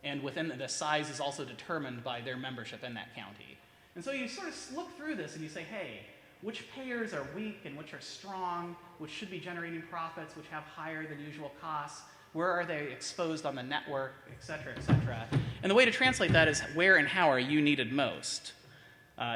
[SPEAKER 1] and within the size is also determined by their membership in that county. And so you sort of look through this and you say, hey, which payers are weak and which are strong, which should be generating profits, which have higher than usual costs, where are they exposed on the network, et cetera, et cetera. And the way to translate that is where and how are you needed most.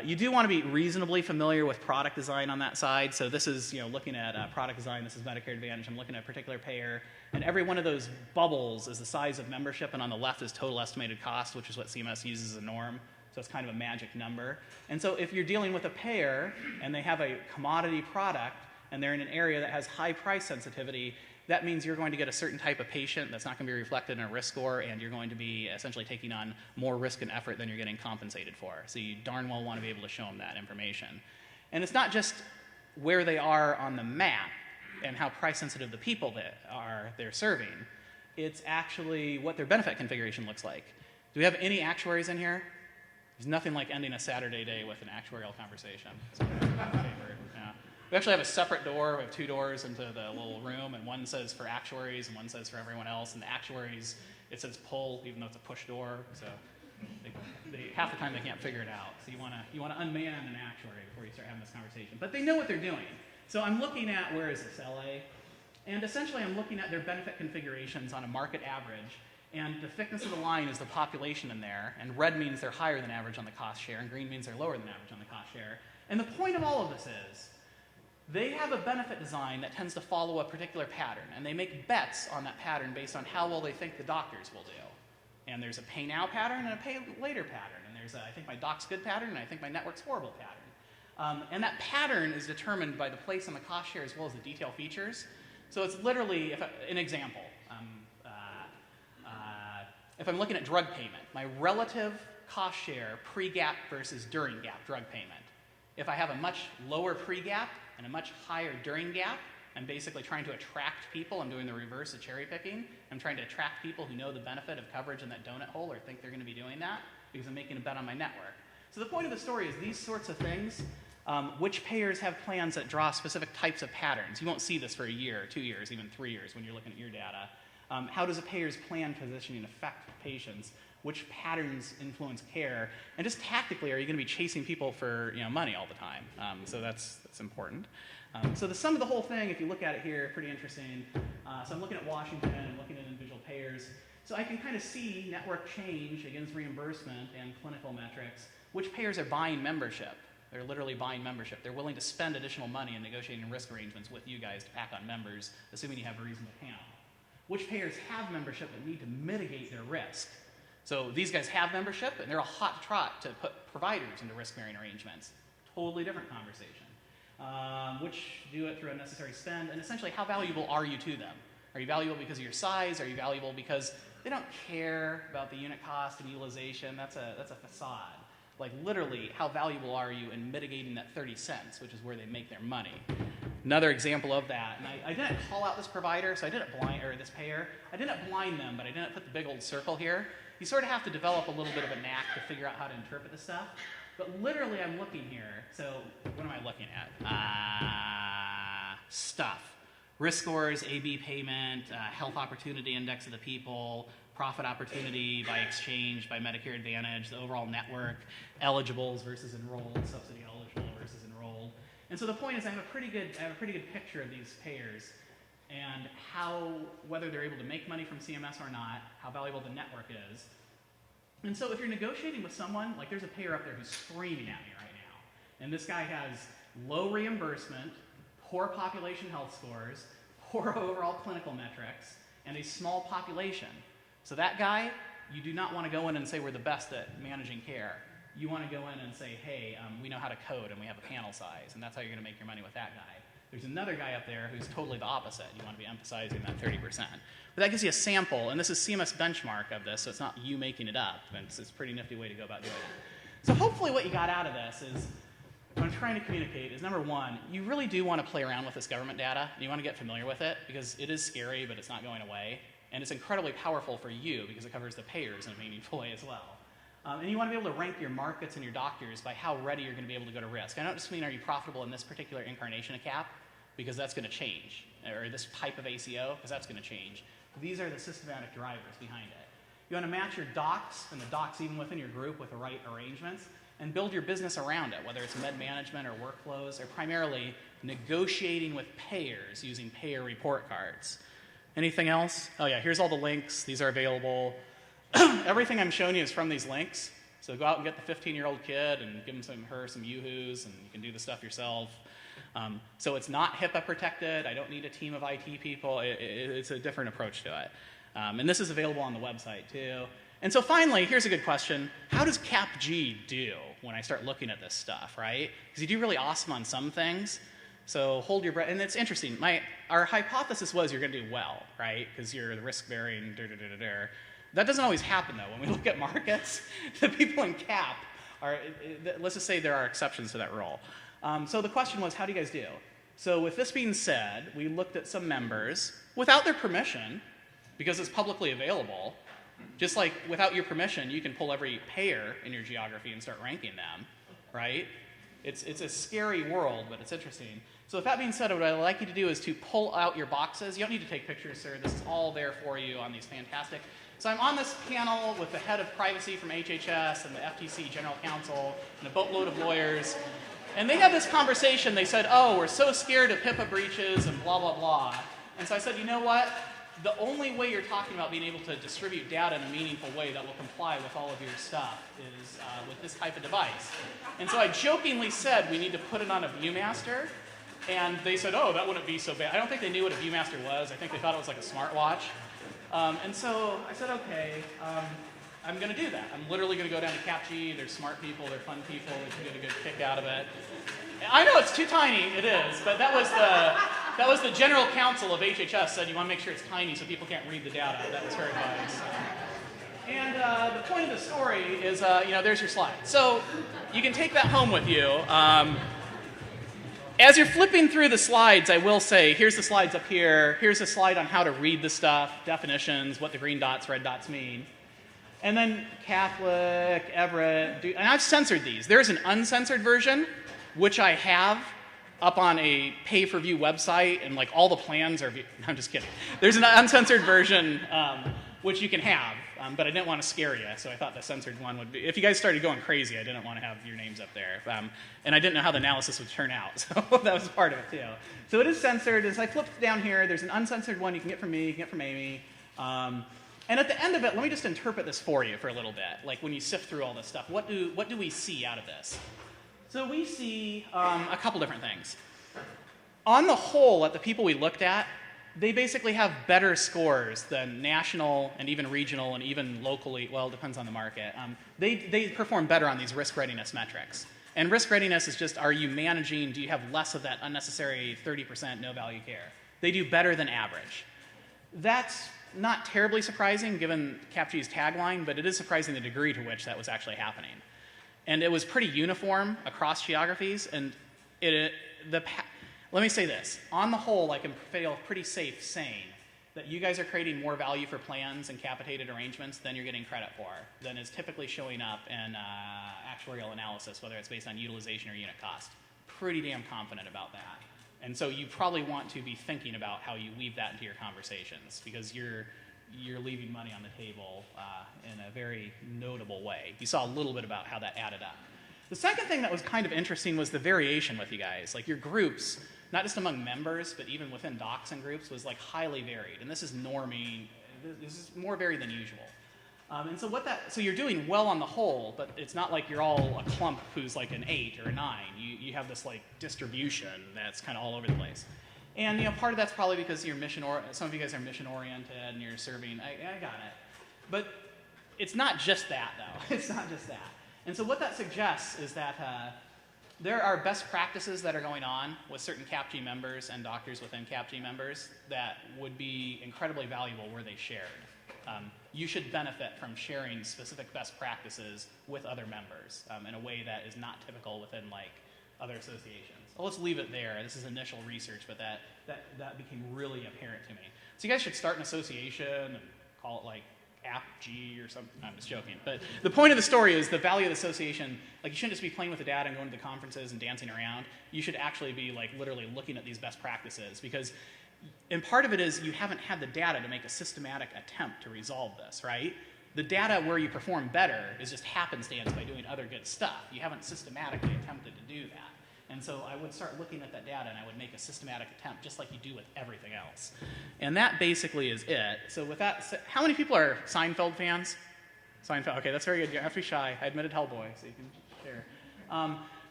[SPEAKER 1] You do want to be reasonably familiar with product design on that side. So this is looking at product design, this is Medicare Advantage, I'm looking at a particular payer, and every one of those bubbles is the size of membership, and on the left is total estimated cost, which is what CMS uses as a norm. So it's kind of a magic number. And so if you're dealing with a payer and they have a commodity product and they're in an area that has high price sensitivity, that means you're going to get a certain type of patient that's not going to be reflected in a risk score, and you're going to be essentially taking on more risk and effort than you're getting compensated for. So you darn well want to be able to show them that information. And it's not just where they are on the map and how price sensitive the people they're serving. It's actually what their benefit configuration looks like. Do we have any actuaries in here? There's nothing like ending a Saturday day with an actuarial conversation. Yeah. We actually have a separate door. We have 2 doors into the little room, and one says for actuaries and one says for everyone else. And the actuaries, it says pull, even though it's a push door. So half the time they can't figure it out. So you want to unman an actuary before you start having this conversation. But they know what they're doing. So I'm looking at, where is this, LA? And essentially I'm looking at their benefit configurations on a market average. And the thickness of the line is the population in there. And red means they're higher than average on the cost share, and green means they're lower than average on the cost share. And the point of all of this is, they have a benefit design that tends to follow a particular pattern, and they make bets on that pattern based on how well they think the doctors will do. And there's a pay now pattern and a pay later pattern, and there's a, I think my doc's good pattern, and I think my network's horrible pattern. And that pattern is determined by the place on the cost share as well as the detail features. So it's literally, an example, if I'm looking at drug payment, my relative cost share pre-gap versus during gap drug payment. If I have a much lower pre-gap and a much higher during gap, I'm basically trying to attract people. I'm doing the reverse of cherry picking. I'm trying to attract people who know the benefit of coverage in that donut hole or think they're going to be doing that because I'm making a bet on my network. So the point of the story is these sorts of things, which payers have plans that draw specific types of patterns. You won't see this for a year, 2 years, even 3 years when you're looking at your data. How does a payer's plan positioning affect patients? Which patterns influence care? And just tactically, are you going to be chasing people for money all the time? So that's important. So the sum of the whole thing, if you look at it here, pretty interesting. So I'm looking at Washington and looking at individual payers. So I can kind of see network change against reimbursement and clinical metrics. Which payers are buying membership? They're literally buying membership. They're willing to spend additional money in negotiating risk arrangements with you guys to pack on members, assuming you have a reasonable panel. Which payers have membership but need to mitigate their risk? So these guys have membership, and they're a hot trot to put providers into risk-bearing arrangements. Totally different conversation. Which do it through unnecessary spend, and essentially, how valuable are you to them? Are you valuable because of your size? Are you valuable because they don't care about the unit cost and utilization? That's a facade. Like literally, how valuable are you in mitigating that 30 cents, which is where they make their money? Another example of that, and I didn't call out this provider, so I didn't blind, or this payer. I didn't blind them, but I didn't put the big old circle here. You sort of have to develop a little bit of a knack to figure out how to interpret this stuff. But literally, I'm looking here. So what am I looking at? Stuff. Risk scores, A/B payment, health opportunity index of the people, profit opportunity by exchange, by Medicare Advantage, the overall network, eligibles versus enrolled, subsidy eligible versus enrolled. And so the point is I have a pretty good picture of these payers and whether they're able to make money from CMS or not, how valuable the network is. And so if you're negotiating with someone, like there's a payer up there who's screaming at me right now, and this guy has low reimbursement, poor population health scores, poor overall clinical metrics, and a small population. So that guy, you do not want to go in and say we're the best at managing care. You want to go in and say, hey, we know how to code and we have a panel size, and that's how you're going to make your money with that guy. There's another guy up there who's totally the opposite. You want to be emphasizing that 30%. But that gives you a sample, and this is CMS benchmark of this, so it's not you making it up. And it's a pretty nifty way to go about doing it. So hopefully what you got out of this is, what I'm trying to communicate is, number one, you really do want to play around with this government data, and you want to get familiar with it, because it is scary, but it's not going away. And it's incredibly powerful for you, because it covers the payers in a meaningful way as well. And you want to be able to rank your markets and your doctors by how ready you're going to be able to go to risk. I don't just mean are you profitable in this particular incarnation of CAP, because that's going to change, or this type of ACO, because that's going to change. These are the systematic drivers behind it. You want to match your docs, and the docs even within your group, with the right arrangements, and build your business around it, whether it's med management or workflows, or primarily negotiating with payers using payer report cards. Anything else? Oh yeah, here's all the links. These are available. Everything I'm showing you is from these links. So go out and get the 15-year-old kid and give her some yoo-hoos, and you can do the stuff yourself. So it's not HIPAA protected. I don't need a team of IT people. It's a different approach to it. And this is available on the website too. And so finally, here's a good question. How does CAPG do when I start looking at this stuff, right? Because you do really awesome on some things. So hold your breath. And it's interesting. Our hypothesis was you're going to do well, right? Because you're the risk-bearing, That doesn't always happen, though. When we look at markets, the people in CAP are, let's just say there are exceptions to that rule. So the question was, how do you guys do? So with this being said, we looked at some members without their permission, because it's publicly available. Just like without your permission, you can pull every pair in your geography and start ranking them, right? It's a scary world, but it's interesting. So with that being said, what I'd like you to do is to pull out your boxes. You don't need to take pictures, sir. This is all there for you on these fantastic. So I'm on this panel with the head of privacy from HHS and the FTC General Counsel and a boatload of lawyers. And they had this conversation. They said, oh, we're so scared of HIPAA breaches and blah, blah, blah. And so I said, you know what? The only way you're talking about being able to distribute data in a meaningful way that will comply with all of your stuff is with this type of device. And so I jokingly said we need to put it on a Viewmaster. And they said, oh, that wouldn't be so bad. I don't think they knew what a Viewmaster was. I think they thought it was like a smartwatch. And so I said, okay, I'm going to do that. I'm literally going to go down to CAPG. They're smart people. They're fun people. They can get a good kick out of it. I know it's too tiny. It is. But that was the general counsel of HHS said you want to make sure it's tiny so people can't read the data. That was her advice. And the point of the story is, there's your slide. So you can take that home with you. As you're flipping through the slides, I will say, here's the slides up here. Here's a slide on how to read the stuff, definitions, what the green dots, red dots mean. And then Catholic, Everett, and I've censored these. There's an uncensored version, which I have up on a pay-per-view website, and like all the plans are, I'm just kidding. There's an uncensored version which you can have, but I didn't want to scare you, so I thought the censored one would be, if you guys started going crazy, I didn't want to have your names up there. And I didn't know how the analysis would turn out, so that was part of it too. So it is censored. As I flip down here, there's an uncensored one you can get from me, you can get from Amy. And at the end of it, let me just interpret this for you for a little bit. Like when you sift through all this stuff, what do we see out of this? So we see a couple different things. On the whole, at the people we looked at, they basically have better scores than national and even regional and even locally. Well, it depends on the market. They perform better on these risk readiness metrics. And risk readiness is just, are you managing, do you have less of that unnecessary 30% no value care? They do better than average. That's not terribly surprising given CAPG's tagline, but it is surprising the degree to which that was actually happening. And it was pretty uniform across geographies, and let me say this. On the whole, I can feel pretty safe saying that you guys are creating more value for plans and capitated arrangements than you're getting credit for, than is typically showing up in actuarial analysis, whether it's based on utilization or unit cost. Pretty damn confident about that. And so you probably want to be thinking about how you weave that into your conversations, because you're leaving money on the table in a very notable way. You saw a little bit about how that added up. The second thing that was kind of interesting was the variation with you guys. Like your groups, not just among members, but even within docs and groups, was like highly varied. And this is norming. This is more varied than usual. And so so you're doing well on the whole, but it's not like you're all a clump who's like an 8 or a 9. You have this like distribution that's kind of all over the place. And part of that's probably because you're some of you guys are mission oriented and you're serving. I got it. But it's not just that though. It's not just that. And so what that suggests is that there are best practices that are going on with certain CAPG members and doctors within CAPG members that would be incredibly valuable were they shared. You should benefit from sharing specific best practices with other members in a way that is not typical within like other associations. Well, let's leave it there. This is initial research, but that became really apparent to me. So you guys should start an association and call it like CAPG or something. I'm just joking. But the point of the story is the value of the association. Like you shouldn't just be playing with the data and going to the conferences and dancing around. You should actually be like literally looking at these best practices, because and part of it is you haven't had the data to make a systematic attempt to resolve this, right? The data where you perform better is just happenstance by doing other good stuff. You haven't systematically attempted to do that. And so I would start looking at that data and I would make a systematic attempt just like you do with everything else. And that basically is it. So with that, how many people are Seinfeld fans? Seinfeld, okay, that's very good. You don't have to be shy. I admitted Hellboy, so you can share.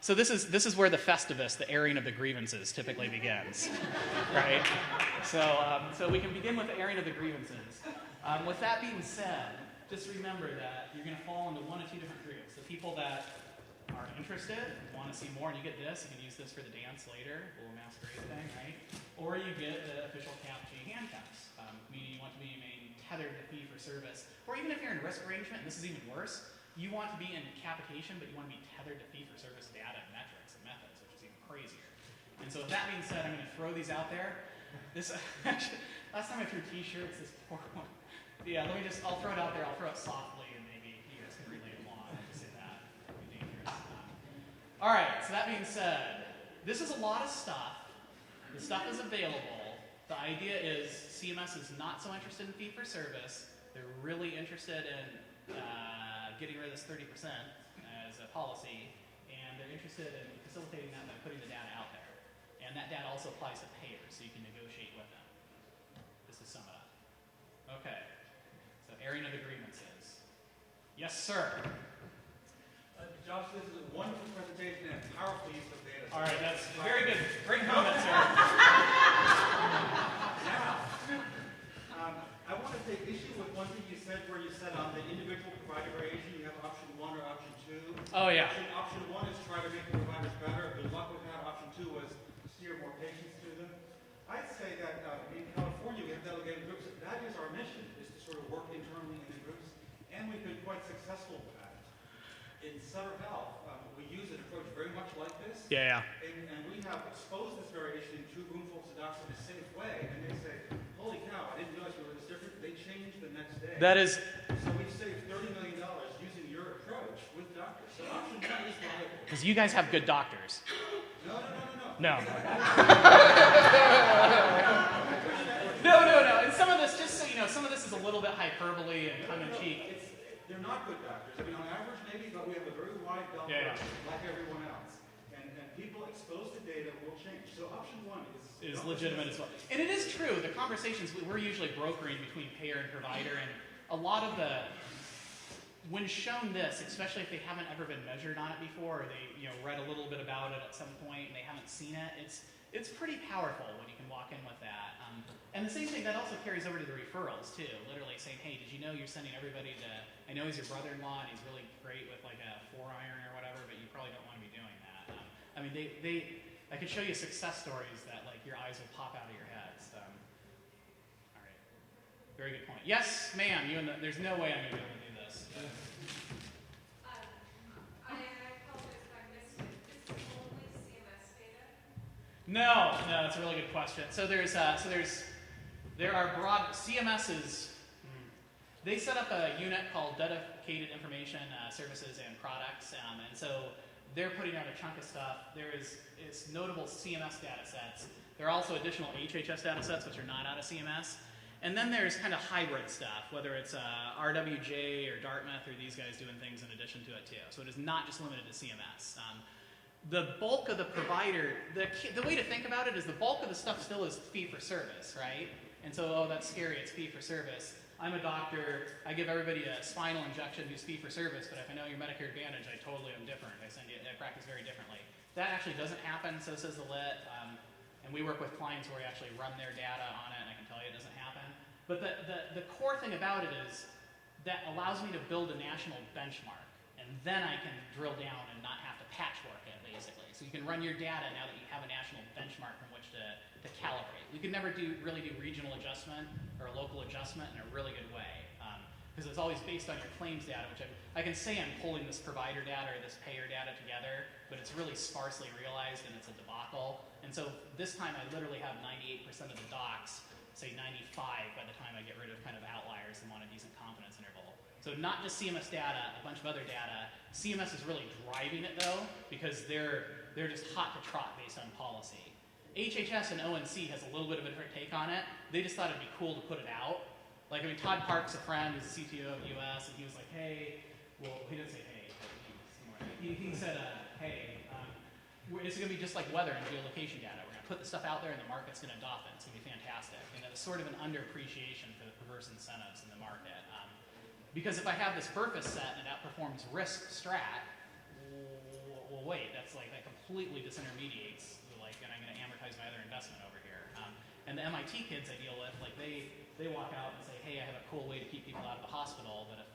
[SPEAKER 1] So this is where the Festivus, the airing of the grievances, typically begins, right? So we can begin with the airing of the grievances. With that being said, just remember that you're going to fall into one of two different groups. The people that are interested, want to see more, and you get this, you can use this for the dance later, a little masquerade thing, right? Or you get the official CAPG handcuffs, meaning you want to be tethered to fee for service. Or even if you're in risk arrangement, and this is even worse, you want to be in capitation, but you want to be tethered to fee for service data and metrics and methods, which is even And so with that being said, I'm going to throw these out there. This actually, last time I threw t-shirts, this poor one. Yeah, I'll throw it out there. I'll throw it softly, and maybe you guys can relay along. I'll just say that. It would be dangerous. All right, so that being said, this is a lot of stuff. The stuff is available. The idea is CMS is not so interested in fee-for-service. They're really interested in getting rid of this 30% as a policy, and they're interested in facilitating that by putting the data out there. And that data also applies to payers, so you can negotiate with them. This is sum it up. Okay, so airing of agreements is. Yes, sir.
[SPEAKER 2] Josh, this is a wonderful presentation and powerful use of data.
[SPEAKER 1] All right, that's very good. Great comment, sir.
[SPEAKER 2] Now, I want to take issue with one thing you said where you said on the individual provider variation, you have option 1 or option 2.
[SPEAKER 1] Oh, yeah.
[SPEAKER 2] Option 1 is try to make the providers better. Good luck with that. Option 2 was steer more patients to them. I'd say that in California, we have delegated groups. That is our mission, is to sort of work internally in the groups. And we've been quite successful with that. In Sutter Health, we use an approach very much like this.
[SPEAKER 1] Yeah.
[SPEAKER 2] And we have exposed this variation in 2 roomfuls of docs in a safe way. And they say, holy cow, I didn't realize we were this different. They changed the next day.
[SPEAKER 1] That is.
[SPEAKER 2] So we've saved $30 million using your approach with doctors. So option 1 is viable.
[SPEAKER 1] Because you guys have good doctors.
[SPEAKER 2] No.
[SPEAKER 1] No. No. And some of this, just so you know, some of this is a little bit hyperbole and tongue-in-cheek.
[SPEAKER 2] They're not good doctors. I mean, on average, maybe, but we have a very wide delta, like everyone else. And people exposed to data will change. So option 1 is
[SPEAKER 1] legitimate as well. And it is true, the conversations we're usually brokering between payer and provider, and a lot of when shown this, especially if they haven't ever been measured on it before, or they read a little bit about it at some point and they haven't seen it, it's pretty powerful when you can walk in with that. And the same thing, that also carries over to the referrals too, literally saying, hey, did you know you're sending everybody to, I know he's your brother-in-law and he's really great with like a 4-iron or whatever, but you probably don't want to be doing that. I mean, I could show you success stories that like your eyes will pop out of your heads. All right, very good point. Yes, ma'am, there's no way I'm going to be able to do this.
[SPEAKER 3] I apologize if I missed it. Is this only CMS data?
[SPEAKER 1] No, that's a really good question. So there are broad CMSs. They set up a unit called Dedicated Information Services and Products, and so they're putting out a chunk of stuff. It's notable CMS data sets. There are also additional HHS data sets which are not out of CMS. And then there's kind of hybrid stuff, whether it's RWJ or Dartmouth or these guys doing things in addition to it too. So it is not just limited to CMS. The bulk of the provider, the way to think about it is the bulk of the stuff still is fee-for-service, right? And so, oh, that's scary, it's fee-for-service. I'm a doctor, I give everybody a spinal injection who's fee-for-service, but if I know your Medicare Advantage, I totally am different. I practice very differently. That actually doesn't happen, so says the lit. And we work with clients where we actually run their data on it, and I can tell you it doesn't happen. But the core thing about it is that allows me to build a national benchmark, and then I can drill down and not have to patchwork it, basically. So you can run your data now that you have a national benchmark from which to calibrate. We could never really do regional adjustment or a local adjustment in a really good way, because it's always based on your claims data, which I can say I'm pulling this provider data or this payer data together, but it's really sparsely realized and it's a debacle. And so this time I literally have 98% of the docs, say 95 by the time I get rid of kind of outliers and want a decent confidence interval. So not just CMS data, a bunch of other data. CMS is really driving it though, because they're just hot to trot based on policy. HHS and ONC has a little bit of a different take on it. They just thought it'd be cool to put it out. Like, I mean, Todd Park's a friend, he's the CTO of US, and he was like, hey, well, he didn't say hey, but he said, hey, it's going to be just like weather and geolocation data. We're going to put the stuff out there and the market's going to adopt it. It's going to be fantastic. And it was sort of an underappreciation for the perverse incentives in the market. Because if I have this PERVERSE set and it outperforms risk strat, well, wait, that completely disintermediates, and I'm going to amortize my other investment over here. And the MIT kids I deal with, they walk out and say, hey, I have a cool way to keep people out of the hospital, but if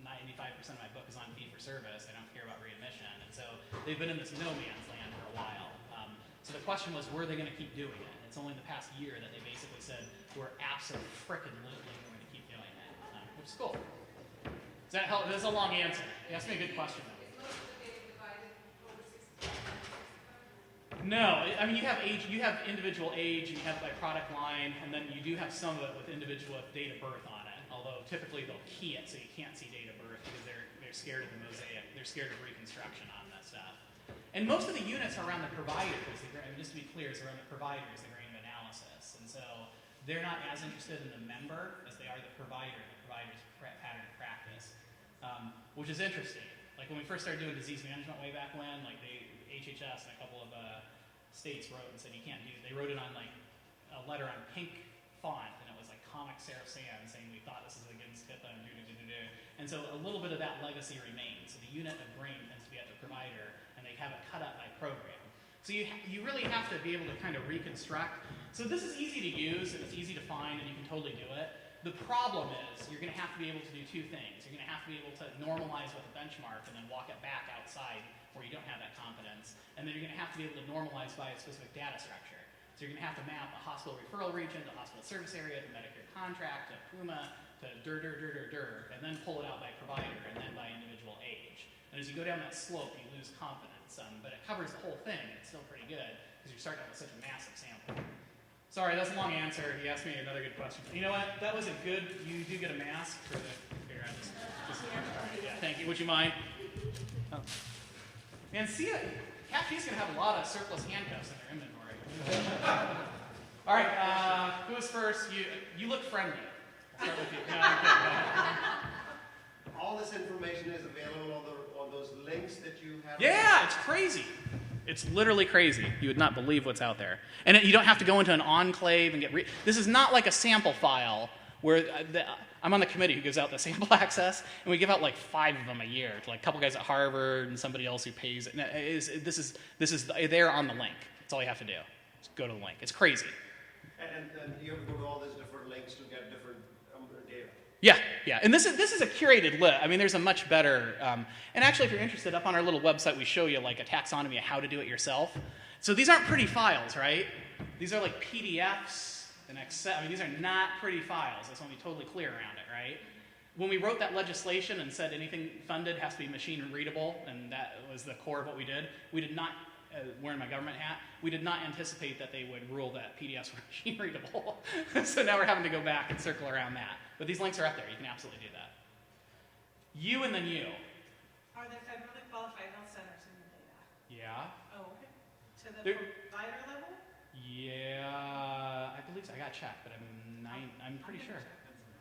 [SPEAKER 1] 95% of my book is on fee-for-service, I don't care about readmission. And so they've been in this no-man's land for a while. So the question was, were they going to keep doing it? It's only in the past year that they basically said, we're absolutely going to keep doing it, which is cool. Does that help? That's a long answer. You asked me a good question, though.
[SPEAKER 3] Is most of the data divided over 65?
[SPEAKER 1] No, I mean you have age, you have individual age, you have by product line, and then you do have some of it with individual date of birth on it. Although typically they'll key it so you can't see date of birth because they're scared of the mosaic, they're scared of reconstruction on that stuff. And most of the units are around the providers. Just to be clear, it's around the providers, the grain of analysis, and so they're not as interested in the member as they are the provider, the provider's pattern of practice, which is interesting. Like when we first started doing disease management way back when, like HHS and a couple of states wrote and said you can't do. They wrote it on like a letter on pink font, and it was like Comic Serif Sans saying we thought this is against HIPAA and do. And so a little bit of that legacy remains. So the unit of grain tends to be at the provider, and they have it cut up by program. So you really have to be able to kind of reconstruct. So this is easy to use, and it's easy to find, and you can totally do it. The problem is you're going to have to be able to do two things. You're going to have to be able to normalize with a benchmark and then walk it back outside where you don't have that confidence. And then you're going to have to be able to normalize by a specific data structure. So you're going to have to map a hospital referral region to hospital service area to Medicare contract to PUMA to and then pull it out by provider and then by individual age. And as you go down that slope, you lose confidence. But it covers the whole thing. It's still pretty good because you're starting out with such a massive sample. Sorry, that's a long answer. He asked me another good question. You know what? That was a good. You do get a mask for the. Here, I just yeah, thank you. Would you mind? Oh. Man, see, CAPG's going to have a lot of surplus handcuffs in their inventory. All right, who's first? You look friendly. I'll start with you. No, I'm kidding.
[SPEAKER 4] All this information is available on those links that you have?
[SPEAKER 1] Yeah, it's crazy. It's literally crazy. You would not believe what's out there. And you don't have to go into an enclave and get... This is not like a sample file where... I'm on the committee who gives out the sample access, and we give out like 5 of them a year to like a couple guys at Harvard and somebody else who pays it. This is there on the link. That's all you have to do. Just go to the link. It's crazy.
[SPEAKER 4] And you have to go to all these different links to get different data.
[SPEAKER 1] Yeah. And this is a curated list. I mean, there's a much better... and actually, if you're interested, up on our little website, we show you like a taxonomy of how to do it yourself. So these aren't pretty files, right? These are like PDFs and Excel. I mean, these are not pretty files. I just want to be totally clear around it, right? When we wrote that legislation and said anything funded has to be machine readable, and that was the core of what we did not, wearing my government hat, we did not anticipate that they would rule that PDFs were machine readable. So now we're having to go back and circle around that. But these links are up there. You can absolutely do that. You and then you.
[SPEAKER 3] Are there federally qualified health centers in the data?
[SPEAKER 1] Yeah.
[SPEAKER 3] Oh, okay. To the provider level?
[SPEAKER 1] Yeah, I believe so. I got to check, but I'm pretty sure.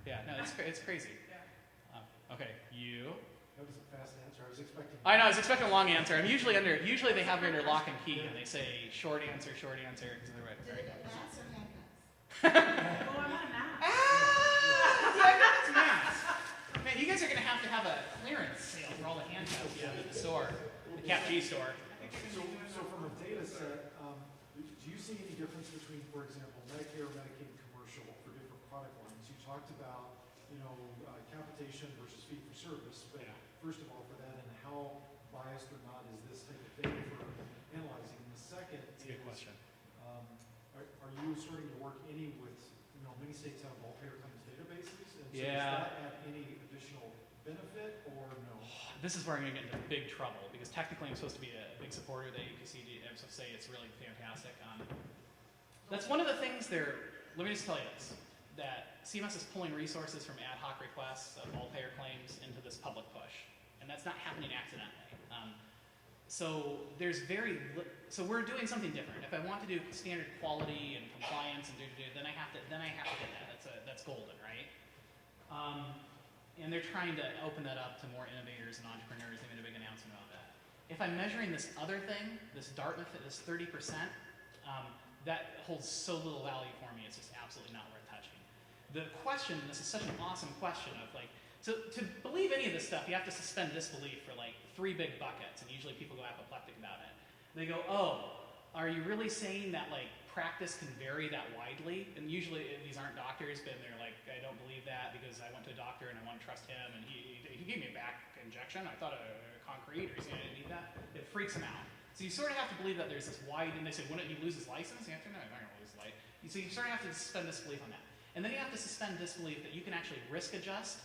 [SPEAKER 1] Yeah, no, it's crazy.
[SPEAKER 3] Yeah.
[SPEAKER 1] Okay, you.
[SPEAKER 5] That was a fast answer. I was expecting.
[SPEAKER 1] I know. I was expecting a long answer. I'm usually they have me under lock and key, and they say short answer. Because they're right.
[SPEAKER 6] Did it mass or handcuffs?
[SPEAKER 3] Oh, I'm on a map.
[SPEAKER 1] It's mass. Man, you guys are going to have a clearance sale for all the handcuffs you have at the store, the CAPG store.
[SPEAKER 5] So from a data set, do you see any difference between, for example, Medicare, Medicaid, commercial for different product lines? You talked about, capitation versus fee for service, but first of all, for that, and how biased or not is this type of thing for analyzing? And the second is,
[SPEAKER 1] Good question.
[SPEAKER 5] Are you starting to work any with, many states have all payer claims databases, and so
[SPEAKER 1] Yeah.
[SPEAKER 5] does that add any additional benefit or no?
[SPEAKER 1] This is where I'm going to get into big trouble because technically I'm supposed to be a big supporter of the APCD. I'm supposed to say it's really fantastic. That's one of the things let me just tell you this, that CMS is pulling resources from ad hoc requests of all payer claims into this public push. And that's not happening accidentally. So we're doing something different. If I want to do standard quality and compliance and then I have to hit that. That's golden, right? And they're trying to open that up to more innovators and entrepreneurs. They made a big announcement about that. If I'm measuring this other thing, this Dartmouth, this 30%, that holds so little value for me, it's just absolutely not worth touching. The question, and this is such an awesome question of so to believe any of this stuff, you have to suspend disbelief for 3 big buckets, and usually people go apoplectic about it. They go, oh, are you really saying that practice can vary that widely? And usually these aren't doctors, but they're like, I don't believe that because I went to a doctor and I want to trust him, and he gave me a back injection. I thought a concrete, or he's going to need that. It freaks him out. So you sort of have to believe that there's this wide, and they say, wouldn't he lose his license? You have to know, I'm not going to lose his license. So you sort of have to suspend disbelief on that. And then you have to suspend disbelief that you can actually risk adjust,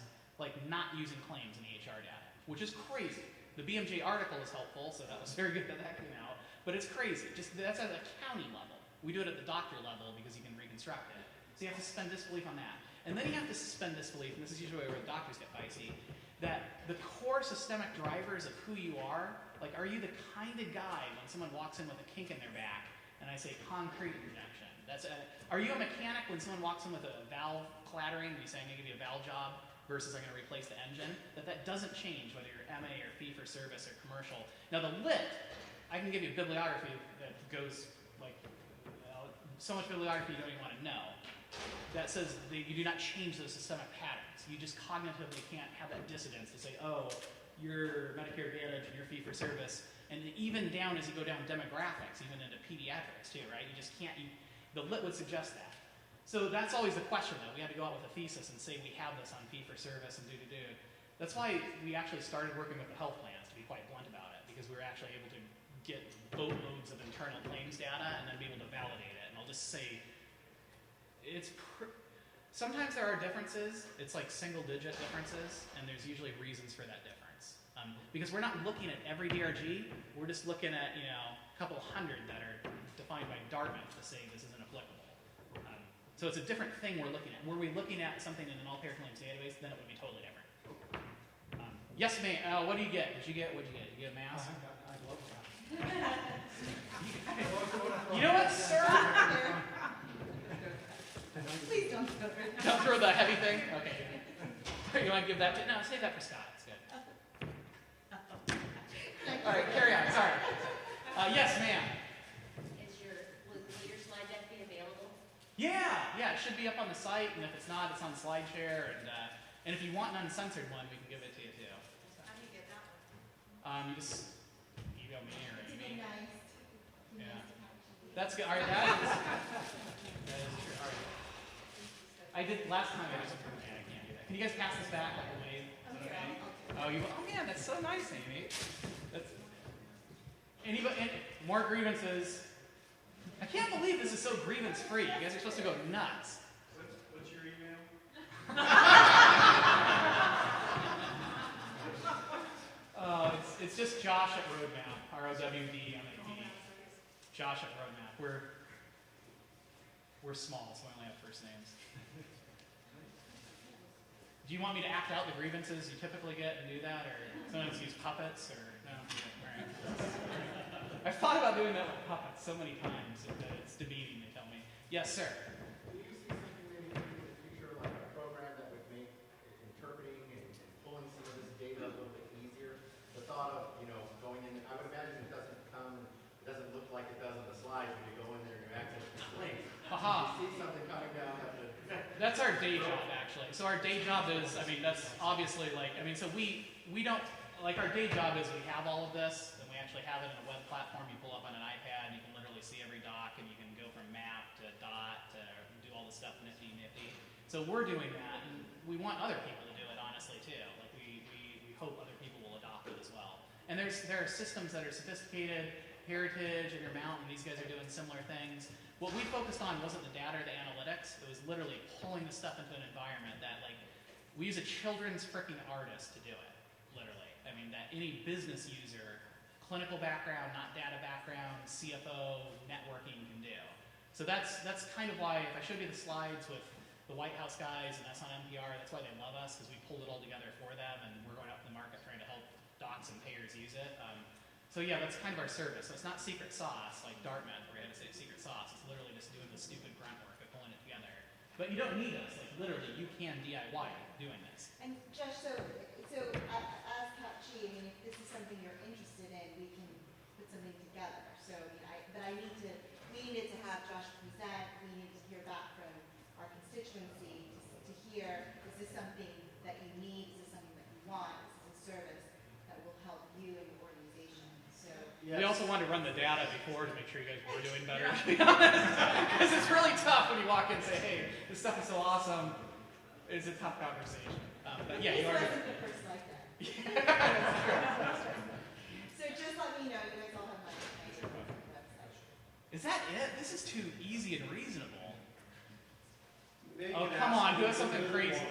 [SPEAKER 1] not using claims in EHR data, which is crazy. The BMJ article is helpful, so that was very good that came out. But it's crazy. Just that's at the county level. We do it at the doctor level because you can reconstruct it. So you have to suspend disbelief on that. And then you have to suspend disbelief, and this is usually where the doctors get dicey, that the core systemic drivers of who you are you the kind of guy when someone walks in with a kink in their back, and I say concrete injection? Are you a mechanic when someone walks in with a valve clattering, and you say, I'm going to give you a valve job, versus I'm going to replace the engine? That doesn't change whether you're MA or fee for service or commercial. Now the lit, I can give you a bibliography that goes so much bibliography you don't even want to know, that says that you do not change those systemic patterns. You just cognitively can't have that dissonance to say, oh, you're Medicare Advantage and you're fee for service. And even down as you go down demographics, even into pediatrics too, right? You just can't, the lit would suggest that. So that's always the question though. We had to go out with a thesis and say we have this on fee for service and do. That's why we actually started working with the health plans, to be quite blunt about it, because we were actually able to get boatloads of internal claims data and then be able to validate it. And I'll just say, sometimes there are differences. It's like single-digit differences, and there's usually reasons for that difference. Because we're not looking at every DRG. We're just looking at a couple hundred that are defined by Dartmouth to say this isn't applicable. So it's a different thing we're looking at. Were we looking at something in an all-payer claims database, then it would be totally different. Yes, ma'am. What do you get? What'd you get? You get a mask?
[SPEAKER 5] I love that.
[SPEAKER 1] You know what, sir?
[SPEAKER 3] Please don't throw it.
[SPEAKER 1] Don't throw the heavy thing? Okay. You want to give that to... No, save that for Scott. It's good. All right, carry on. Sorry. Yes, ma'am.
[SPEAKER 3] Will your slide deck be available?
[SPEAKER 1] Yeah, it should be up on the site, and if it's not, it's on SlideShare, and if you want an uncensored one, we can give it to you too.
[SPEAKER 3] How do you get that one?
[SPEAKER 1] You just email me or Amy.
[SPEAKER 3] Nice.
[SPEAKER 1] Yeah. That's good. All right, that is true. All right. I did last time. I just I can't do that. Can you guys pass this back like a wave? Is that okay? Oh, man, that's so nice, Amy. Anybody? More grievances. I can't believe this is so grievance-free. You guys are supposed to go nuts.
[SPEAKER 2] What's your email?
[SPEAKER 1] It's just Josh at Rowdmap. ROWDMAP. Josh at Rowdmap. We're small, so we only have first names. Do you want me to act out the grievances you typically get and do that, or sometimes use puppets, or no? Right. I've thought about doing that with puppets so many times that it's demeaning, they tell me. Yes, sir.
[SPEAKER 6] Do you see something maybe in the future, like a program that would make interpreting and pulling some of this data a little bit easier? The thought of, going in, I would imagine it doesn't look like it does on the slides when you go in there and you access the link.
[SPEAKER 1] Aha.
[SPEAKER 6] You see something coming down, you have to...
[SPEAKER 1] That's our day job, actually. So our day job is, that's obviously so we don't, our day job is we have all of this, and we actually have it in a web platform. You pull up on an iPad, and you can literally see every doc, and you can go from map to dot to do all the stuff nifty. So we're doing that, and we want other people to do it, honestly, too. We hope other people will adopt it as well. And there are systems that are sophisticated. Heritage, Intermountain, these guys are doing similar things. What we focused on wasn't the data or the analytics. It was literally pulling the stuff into an environment that, we use a children's freaking artist to do it, literally. That any business user, clinical background, not data background, CFO, networking can do. So that's kind of why, if I showed you the slides with the White House guys and us on NPR, that's why they love us, because we pulled it all together for them, and we're going out in the market trying to help docs and payers use it. So yeah, that's kind of our service. So it's not secret sauce like Dartmouth, where you had to say secret sauce. It's literally just doing the stupid grunt work of pulling it together. But you don't need us. Literally, you can DIY doing this.
[SPEAKER 7] And Josh, so as CAPG, if this is something you're interested in, we can put something together. So, we needed to have Josh present. We needed to hear back from our constituency to hear, is this something that you need? Is this something that you want? Is this a service that will help you and your organization? So.
[SPEAKER 1] Yes. We also wanted to run the data before to make sure you guys were doing better, to be honest. Because it's really tough when you walk in and say, hey, this stuff is so awesome. It's a tough conversation. But yeah, you are.
[SPEAKER 7] Wasn't the person like that. So just let me know, you guys all have my website.
[SPEAKER 1] Is that it? This is too easy and reasonable.
[SPEAKER 4] They
[SPEAKER 1] Oh,
[SPEAKER 4] can
[SPEAKER 1] come
[SPEAKER 4] ask
[SPEAKER 1] on,
[SPEAKER 4] you
[SPEAKER 1] who has
[SPEAKER 4] to
[SPEAKER 1] something
[SPEAKER 4] do
[SPEAKER 1] crazy?
[SPEAKER 4] more.